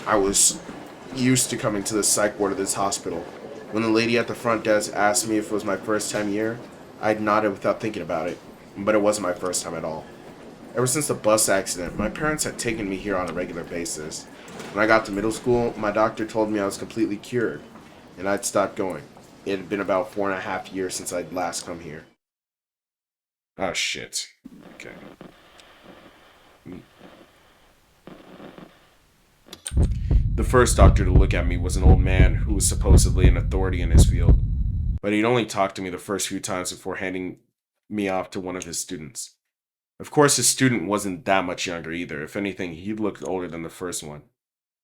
I was used to coming to the psych ward of this hospital. When the lady at the front desk asked me if it was my first time here, I nodded without thinking about it, but it wasn't my first time at all. Ever since the bus accident, my parents had taken me here on a regular basis. When I got to middle school, my doctor told me I was completely cured, and I'd stopped going. It had been about 4.5 years since I'd last come here. Oh, shit. Okay. The first doctor to look at me was an old man who was supposedly an authority in his field, but he'd only talked to me the first few times before handing me off to one of his students. Of course, his student wasn't that much younger either. If anything, he looked older than the first one.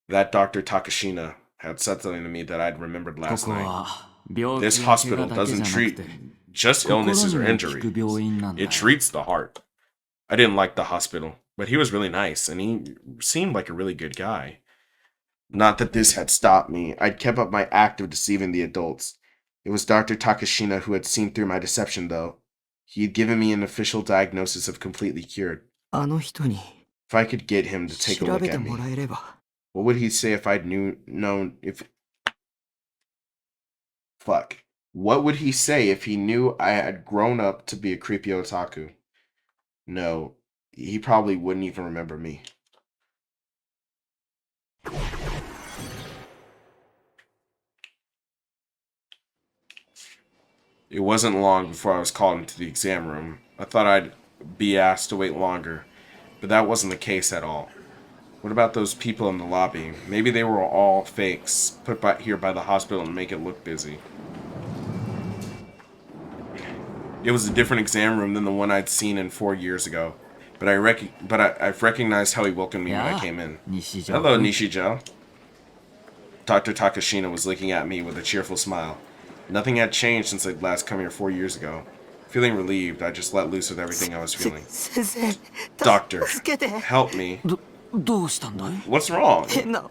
That Dr. Takashina had said something to me that I'd remembered last night. This hospital doesn't treat just illnesses or injury. It treats the heart. I didn't like the hospital, but he was really nice, and he seemed like a really good guy. Not that this had stopped me. I'd kept up my act of deceiving the adults. It was Dr. Takashina who had seen through my deception, though. He had given me an official diagnosis of completely cured. あの人に If I could get him to take a 調 look べて at me, もらえれば。 what would he say if I'd known if... Fuck. What would he say if he knew I had grown up to be a creepy otaku? No, he probably wouldn't even remember me. It wasn't long before I was called into the exam room. I thought I'd be asked to wait longer, but that wasn't the case at all. What about those people in the lobby? Maybe they were all fakes, put here by the hospital to make it look busy. It was a different exam room than the one I'd seen in 4 years ago, but I've recognized how he welcomed me when I came in. Hello, Nishijo. Dr. Takashina was looking at me with a cheerful smile. Nothing had changed since I'd last come here 4 years ago. Feeling relieved, I just let loose with everything I was feeling. 先生、 Doctor, 助けて。 help me. どうしたんだい What's wrong? 変な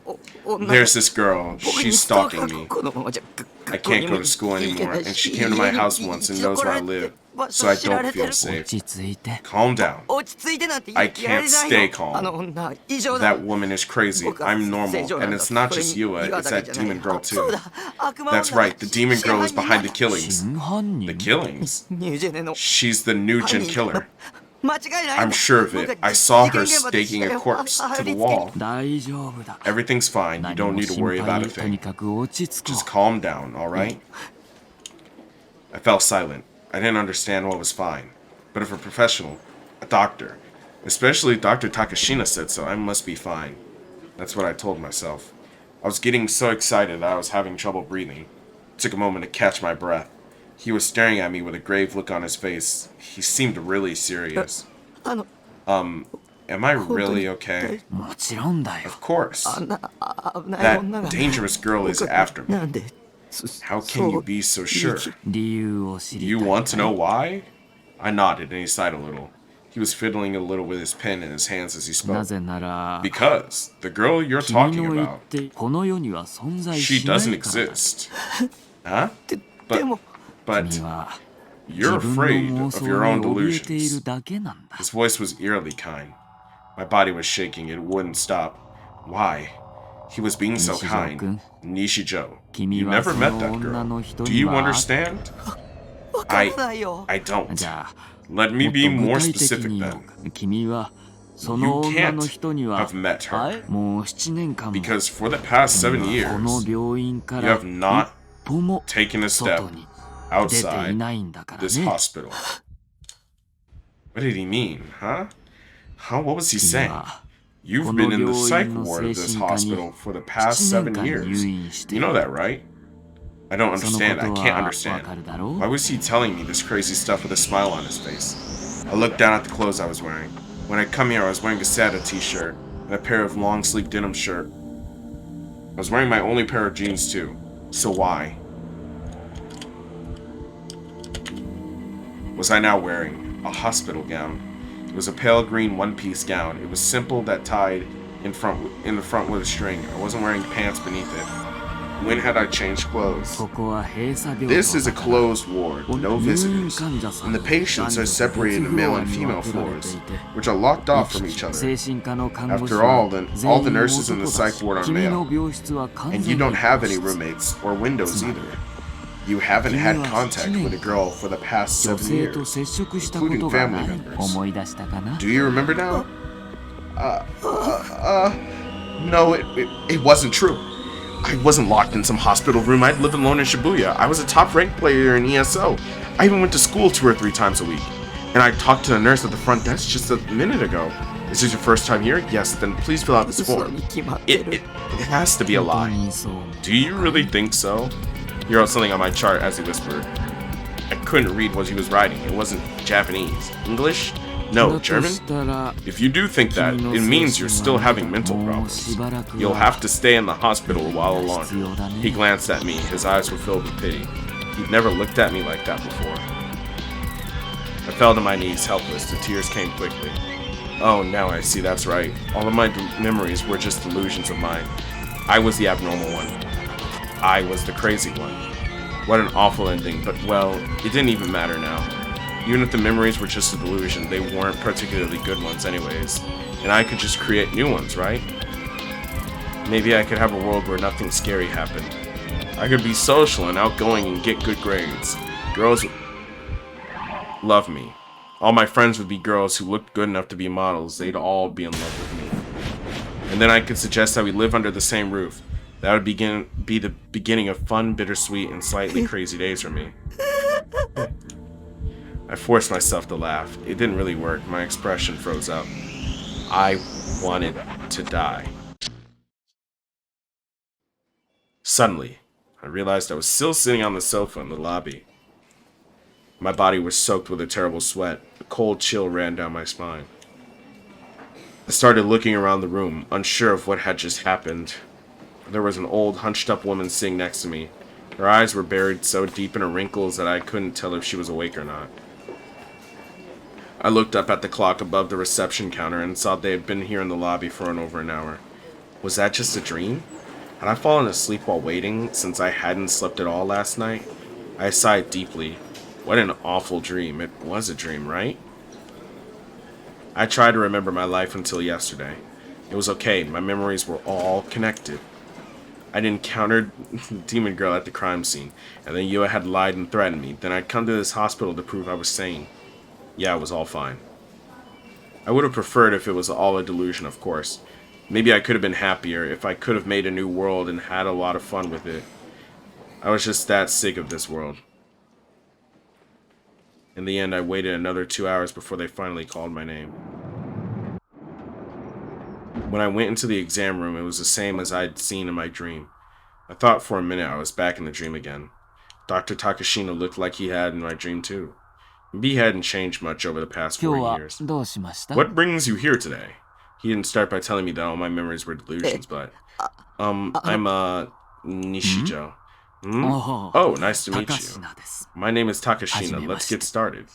女が There's this girl. 僕に She's ストーカ stalking ー me. このままじゃ I can't go to school anymore, and she came to my house once and knows where I live, so I don't feel 落 safe. ち着いて Calm down. 落ち着いてなんて I 言われ can't ない stay よ calm. あの女異常だ That woman is crazy. I'm normal, and it's not just Yua, it's that demon girl そう too. だ悪魔女 That's right, the demon girl is behind the killings. 真犯 The 人 killings? ニュージェネの She's the Nugent killer. 間違いない I'm sure of it. I saw her staking a corpse to the wall. 大丈夫だ Everything's fine. You 何 don't も need to 心 worry about 配 a とに thing. かく落ち着こ Just calm down, alright? I fell silent. I didn't understand what was fine. But if a professional, a doctor, especially Dr. Takashina said so, I must be fine. That's what I told myself. I was getting so excited that I was having trouble breathing. It took a moment to catch my breath. He was staring at me with a grave look on his face. He seemed really serious. あの Am I really okay? うもちろんだよ Of course. あんな危ない女 That が dangerous girl is 僕 after me. なんで How can you be so sure? 理由を知り You たい want to know why? I nodded and he sighed a little. He was fiddling a little with his pen in his hands as he な spoke. ぜなら Because the girl you're 君 talking の言っ about, てこの世には存在 she しな doesn't いからだ exist. Huh? で But も but 君は you're 自分の afraid 妄 of 想 your own に怯えてい delusions. るだけなんだ His voice was eerily kind. My body was shaking. It wouldn't stop. Why? He was being so kind. Nishijo. 君 You は never そ met の that 女 girl. の人 Do に you は understand? わからないよ I don't. じゃあ Let も me っ be と具 more 体的 specific に then. 君はその You 女の人に can't は have met her. もう7年間も Because for the past 7こ years, の病院か you ら have not 一歩も taken a step 外に出てい outside ないんだから this ね hospital. What did he mean, huh? What was he 君 saying? は You've こ been の in the 病 psych 院の ward of 精 this 神科に hospital for the past 7 7 年間 years. 入院して You い know る that, right? I don't その understand. こ I と can't はわ understand. かるだろう Why was he telling me this crazy stuff with a smile on his face? I looked down at the clothes I was wearing. When I come here, I was wearing a Sata t-shirt and a pair of long sleeve denim shirt. I was wearing my only pair of jeans too. So why? Was I now wearing a hospital gown? It was a pale green one-piece gown. It was simple, that tied in the front with a string. I wasn't wearing pants beneath it. When had I changed clothes? ここは閉鎖病棟 This is a だから closed ward, no 入院 visitors, 患者さん and the patients are 男女 separated into 別フロ male ア and に female 分けられて floors, いて which are locked off from each other. 精神科の看護師 After は all, 全 all the 員 nurses in the 男だ psych ward are 君の male, 病室は完 and 全 you に don't have any 病室 roommates or windows either. You haven't had contact with a girl for the past 女 7性と years. 接触したことが including family ない members. 思い出したかな Do you remember now? No, it wasn't true. I wasn't locked in some hospital room. I'd live alone in Shibuya. I was a top-ranked player in ESO. I even went to school 2 or 3 times a week. And I talked to the nurse at the front desk just a minute ago. Is this your first time here? Yes, then please fill out this 嘘 form. に決まって It る has to be a 本当 lie. にそう Do you really think so? He wrote something on my chart as he whispered. I couldn't read what he was writing. It wasn't Japanese. English? No, だと German? したら If you do think that, it means you're still having mental もうし problems. ばらく You'll は have to stay in the hospital while alone. 必要だね He glanced at me. His eyes were filled with pity. He'd never looked at me like that before. I fell to my knees, helpless. The tears came quickly. Oh, now I see, that's right. All of my memories were just delusions of mine. I was the abnormal one. I was the crazy one. What an awful ending, but well, it didn't even matter now. Even if the memories were just a delusion, they weren't particularly good ones anyways. And I could just create new ones, right? Maybe I could have a world where nothing scary happened. I could be social and outgoing and get good grades. Girls would love me. All my friends would be girls who looked good enough to be models. They'd all be in love with me. And then I could suggest that we live under the same roof. That would be the beginning of fun, bittersweet, and slightly crazy days for me. I forced myself to laugh. It didn't really work. My expression froze up. I wanted to die. Suddenly, I realized I was still sitting on the sofa in the lobby. My body was soaked with a terrible sweat. A cold chill ran down my spine. I started looking around the room, unsure of what had just happened. There was an old, hunched-up woman sitting next to me. Her eyes were buried so deep in her wrinkles that I couldn't tell if she was awake or not. I looked up at the clock above the reception counter and saw they had been here in the lobby for over an hour. Was that just a dream? Had I fallen asleep while waiting, since I hadn't slept at all last night? I sighed deeply. What an awful dream. It was a dream, right? I tried to remember my life until yesterday. It was okay. My memories were all connected. I'd encountered the demon girl at the crime scene, and then Yua had lied and threatened me. Then I'd come to this hospital to prove I was sane. Yeah, it was all fine. I would have preferred if it was all a delusion, of course. Maybe I could have been happier if I could have made a new world and had a lot of fun with it. I was just that sick of this world. In the end, I waited another 2 hours before they finally called my name. When I went into the exam room, it was the same as I'd seen in my dream. I thought for a minute I was back in the dream again. Dr. Takashina looked like he had in my dream too. Maybe he hadn't changed much over the past 今日 4は years. どうしました What brings you here today? He didn't start by telling me that all my memories were delusions, but... I'm, Nishijo. Hmm? Oh, Oh, nice to meet you. 高階です My name is Takashina. Hajime Let's mashite. get started.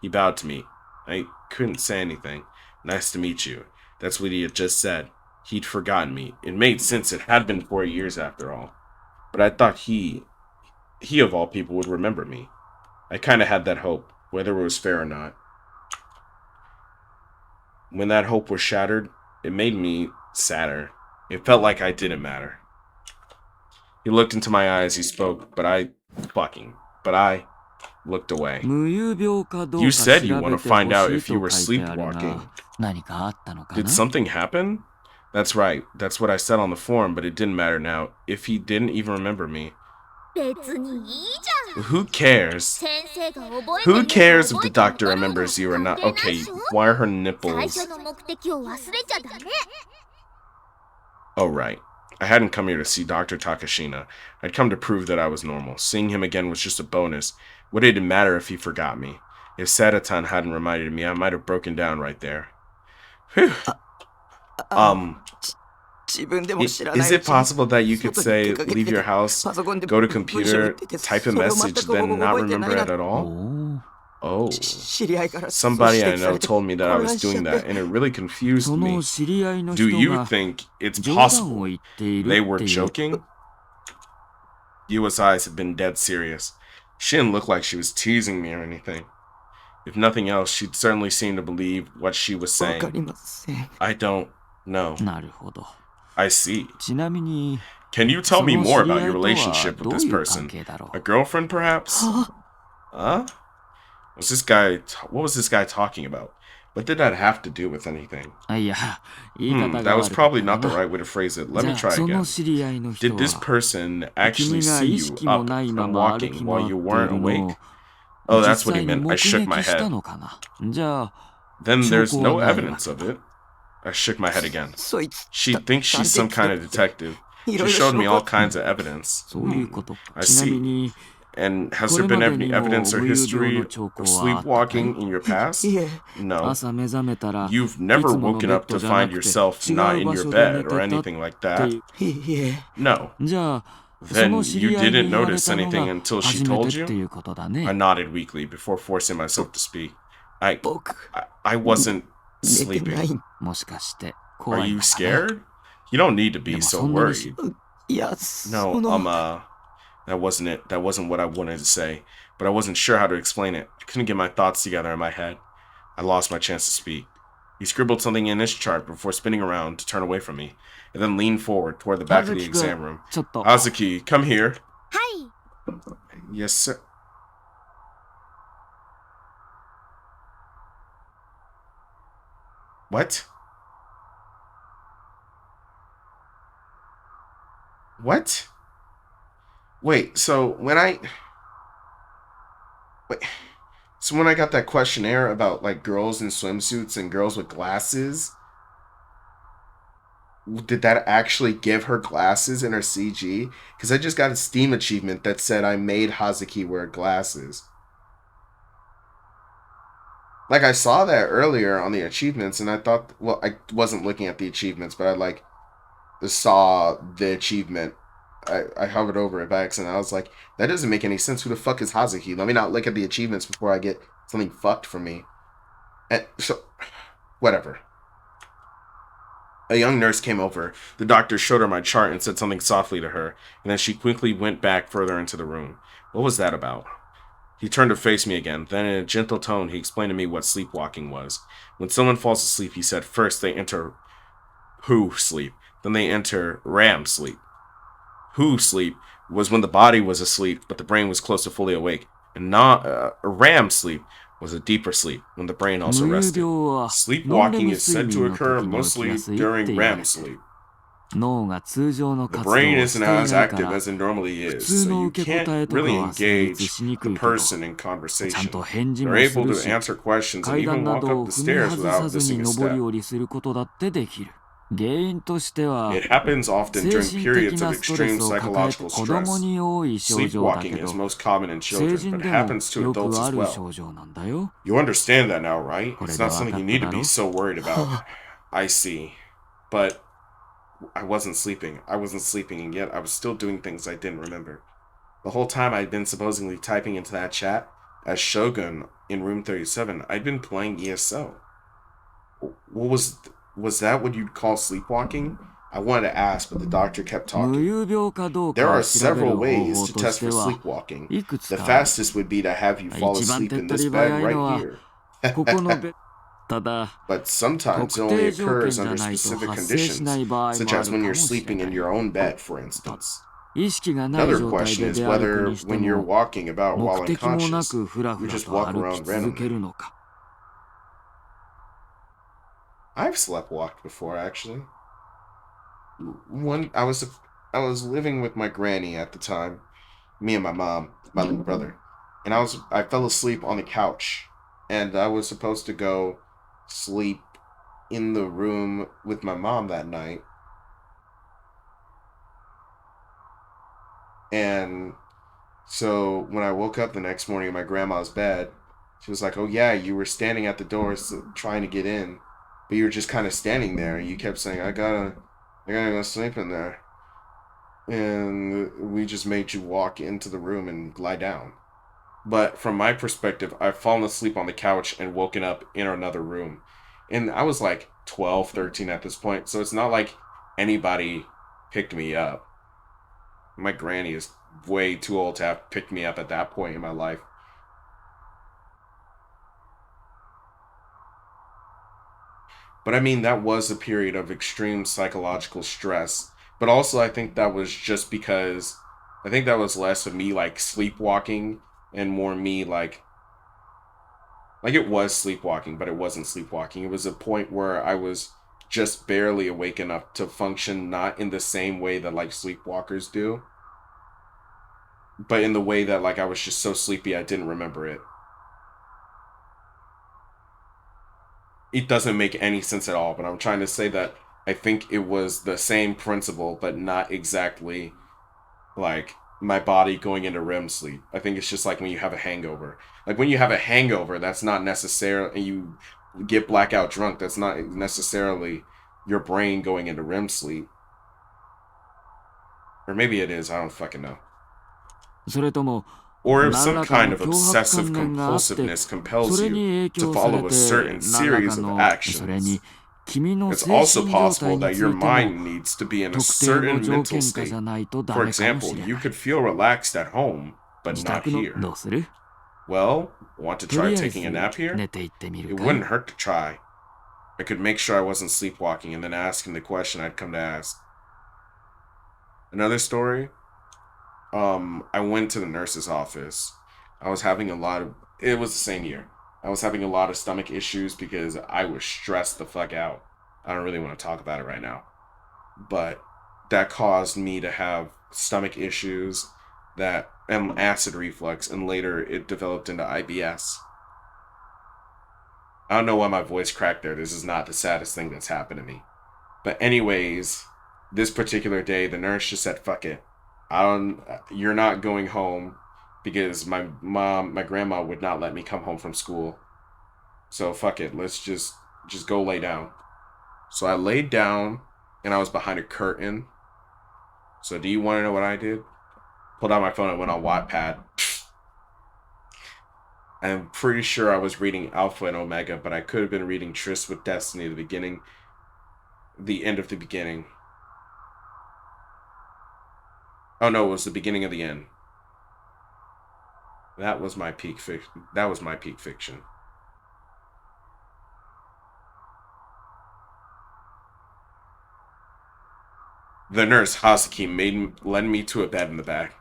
He bowed to me. I couldn't say anything. Nice to meet you. That's what he had just said. He'd forgotten me. It made sense. It had been 4 years after all. But I thought he of all people would remember me. I kind of had that hope, whether it was fair or not. When that hope was shattered, it made me sadder. It felt like I didn't matter. He looked into my eyes, he spoke, but I looked away. 無遊病かどう You か said you 調べ want て to find out ほ if しい you と were 書いてある sleepwalking. が何かあったのか Did な something happen? That's right. That's what I said on the form, but it didn't matter now. If he didn't even remember me. 別にいいじゃん Who cares? 先生が覚えて Who る cares か if the 覚えて doctor ないの remembers you or not? 関係ない Okay, でしょ why are her 最 nipples? 初の目的を忘れちゃダメ Oh, right. I hadn't come here to see Dr. Takashina. I'd come to prove that I was normal. Seeing him again was just a bonus. What did it matter if he forgot me? If Sadatan hadn't reminded me, I might have broken down right there. Whew. 自分でも知らない Is う it ちに possible that you could 外に say, 出かけて leave て your house, パソコンで go to 文章を computer, 打ってて type a それを全 message, く then not 覚えてない remember な it at お all? ー Oh. 知り合いからそう Somebody 指 I 摘さ know れて told me that I 混 was 乱しちゃ doing っ that, て and it really confused そ me. の知り合いの Do 人 you が think it's 冗談を possible 言ってい they る were っていう joking? Yua's eyes had been dead serious. She didn't look like she was teasing me or anything. If nothing else, she'd certainly seem to believe what she was わかり saying. ません I don't know. なるほど。 I see. ちなみに Can you tell そ me の more 知り about 合 your いとは relationship with ど this ういう関 person? 係だろ A う girlfriend, perhaps? は Huh? What was this guy talking about? What did that have to do with anything? あいや、言い方 That が was 悪かった probably か not the な。 right way to phrase it. Let じ me ゃあ try その again. 知り合いの人 Did this は person actually 君が see 意 you 識も up ないま and ま歩 walking き while 回 you ってい weren't るの awake? を Oh, 実 that's what 際 he に meant. 目 I shook my 撃した head. のかな。じゃあ Then 証 there's 拠は no ないわ evidence け of だ。 it. I shook my head again. そいつ She thinks she's some kind of detective. い She ろいろ showed 証 me 拠 all kinds of evidence. そういうことか。 I ちなみ see. に And has こ there れ been まで any にも evidence or 無遊病 history の of 兆候はあったかい sleepwalking in your past? いえ No. 朝目覚めたら You've い never つもの woken ベッ up ド to じゃな find くて yourself 違 not う in 場 your 所で寝 bed て or たっ anything like て that? いう。いえ No. じゃあそ Then の知 you り合いに didn't 言われ notice たの anything が until she 初め told てって you? いうことだ I ね。 nodded weakly before forcing myself to speak. I 僕 I wasn't 寝てない sleeping. もしかして Are 怖い you のかな。 scared? You don't need to で be も so そんなにし worried. いやそ No, の that wasn't it. That wasn't what I wanted to say. But I wasn't sure how to explain it. I couldn't get my thoughts together in my head. I lost my chance to speak. He scribbled something in his chart before spinning around to turn away from me, and then leaned forward toward the back of the 葉月くん exam room. ちょっと Azuki, come here. はい Yes, sir. What? What? Wait, wait, so when I got that questionnaire about like girls in swimsuits and girls with glasses, did that actually give her glasses in her CG? Because I just got a Steam achievement that said I made Hazuki wear glasses. Like I saw that earlier on the achievements, and I thought, well, I wasn't looking at the achievements, but I like saw the achievement. I hovered over it by accident. I was like, that doesn't make any sense. Who the fuck is Hazuki? Let me not look at the achievements before I get something fucked from me. And so, whatever. A young nurse came over. The doctor showed her my chart and said something softly to her, and then she quickly went back further into the room. What was that about? He turned to face me again. Then in a gentle tone, he explained to me what sleepwalking was. When someone falls asleep, he said, first they enter who sleep, then they enter RAM sleep. Who sleep was when the body was asleep, but the brain was close to fully awake. And RAM sleep was a deeper sleep, when the brain also 無遊 rested. 病はノンレ Sleepwalking ム is 睡 said to 眠の occur 時に起き mostly やすいって during 言われ REM る。 sleep. 脳が通常の The 活動を brain し isn't てい as ないか active ら as it normally 普 is, 通 so の you 受け答 can't えとか really は成立 engage しにく the いけど person in ちゃん conversation. と返事 They're もす able る to し answer questions and 階 even 段な walk ど up を the 踏み stairs 外 without さず missing に a 上り step. 下りすることだってできる。原因としては It happens often 精 during 神 periods 的 of なストレ extreme スを抱えて psychological 子供 stress. に多い症状だけ Sleepwalking ど is most common in 成 children, 人 but で it も happens to よく adults あ as る well. 症状なんだよ。 You understand that now, right? これ It's で not わか something っ you た need だ to ろ be so worried about. I see. But I wasn't sleeping. I wasn't sleeping, and yet I was still doing things I didn't remember. The whole time I'd been supposedly typing into that chat as Shogun in room 37, I'd been playing ESO. What was that what you'd call sleepwalking? I wanted to ask, but the doctor kept 無 talking. 遊病かどう There かを are 調べる several 方 ways 法 to と test して for は sleepwalking. いくつ The かある。 fastest would be to have you fall 一番 asleep 手っ in 取 this り早 bed い right のは here. ここのベッただ But sometimes it 特 only 定条件 occurs じゃ under ないと specific 発生しな conditions, い場合もあ such る as か when も you're しれ sleeping な in い。 your own bed, for instance. 意識がない Another 状態 question で is 出歩く whether にして when you're も walking about while 目的もな unconscious, くふら you ふら just と walk 歩 around き続け randomly. るのか。I've sleptwalked before, actually. I was living with my granny at the time, me and my mom, my little brother, and I fell asleep on the couch, and I was supposed to go sleep in the room with my mom that night, and so when I woke up the next morning in my grandma's bed, she was like, "Oh yeah, you were standing at the door trying to get in, but you were just kind of standing there, and you kept saying, I gotta go sleep in there." And we just made you walk into the room and lie down. But from my perspective, I've fallen asleep on the couch and woken up in another room. And I was like 12, 13 at this point, so it's not like anybody picked me up. My granny is way too old to have picked me up at that point in my life. But I mean, that was a period of extreme psychological stress. But also, I think that was just because I think that was less of me like sleepwalking and more me like it was sleepwalking, but it wasn't sleepwalking. It was a point where I was just barely awake enough to function not in the same way that like sleepwalkers do, but in the way that like I was just so sleepy I didn't remember it. It doesn't make any sense at all, but I'm trying to say that I think it was the same principle, but not exactly like my body going into REM sleep. I think it's just like when you have a hangover. Like when you have a hangover, that's not necessarily, and you get blackout drunk, that's not necessarily your brain going into REM sleep. Or maybe it is, I don't fucking know. それとも Or if 何 some らか kind の of 脅迫 obsessive 観念があって compulsiveness そ compels れ you に影 to 響され follow a て certain 何ら series か of それ actions. に君の It's 精 also 神状 possible 態に that つ your いても mind needs to be in a 特定の certain 条 mental 件下じ state. ゃないとダ For メかも example, しれ you ない could feel relaxed at home, but 自 not 宅の here. どうする Well, want to と try りあえ taking a ず nap here? 寝ていってみる It かい wouldn't hurt to try. I could make sure I wasn't sleepwalking and then asking the question I'd come to ask. Another story. I went to the nurse's office. I was having a lot of. It was the same year. I was having a lot of stomach issues because I was stressed the fuck out. I don't really want to talk about it right now, but that caused me to have stomach issues, that and acid reflux, and later it developed into IBS. I don't know why my voice cracked there. This is not the saddest thing that's happened to me. But anyways, this particular day, the nurse just said, "Fuck it, I don't. You're not going home because my grandma would not let me come home from school. So fuck it. Let's just go lay down." So I laid down, and I was behind a curtain. So do you want to know what I did? Pulled out my phone and went on Wattpad. I'm pretty sure I was reading Alpha and Omega, but I could have been reading Tryst with Destiny, the end of the beginning. Oh no, it was the beginning of the end. That was my peak fiction. That was my peak fiction. The nurse, Hazuki, led me to a bed in the back.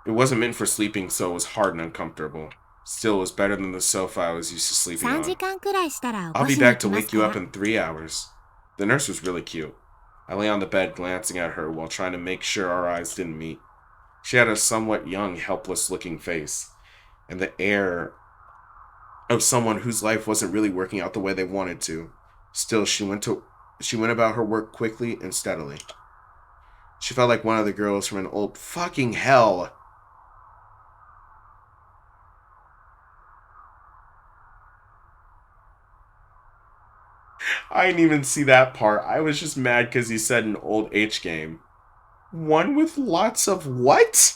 It wasn't meant for sleeping, so it was hard and uncomfortable. Still, it was better than the sofa I was used to sleeping 3 on. 時間くらいしたら起 I'll こ be しに行 back き to ま wake すか you ら up in 3 hours. The nurse was really cute. I lay on the bed glancing at her while trying to make sure our eyes didn't meet. She had a somewhat young, helpless-looking face, and the air of someone whose life wasn't really working out the way they wanted to. Still, she went about her work quickly and steadily. She felt like one of the girls from an old fucking hell. I didn't even see that part. I was just mad because he said an old H game. One with lots of what?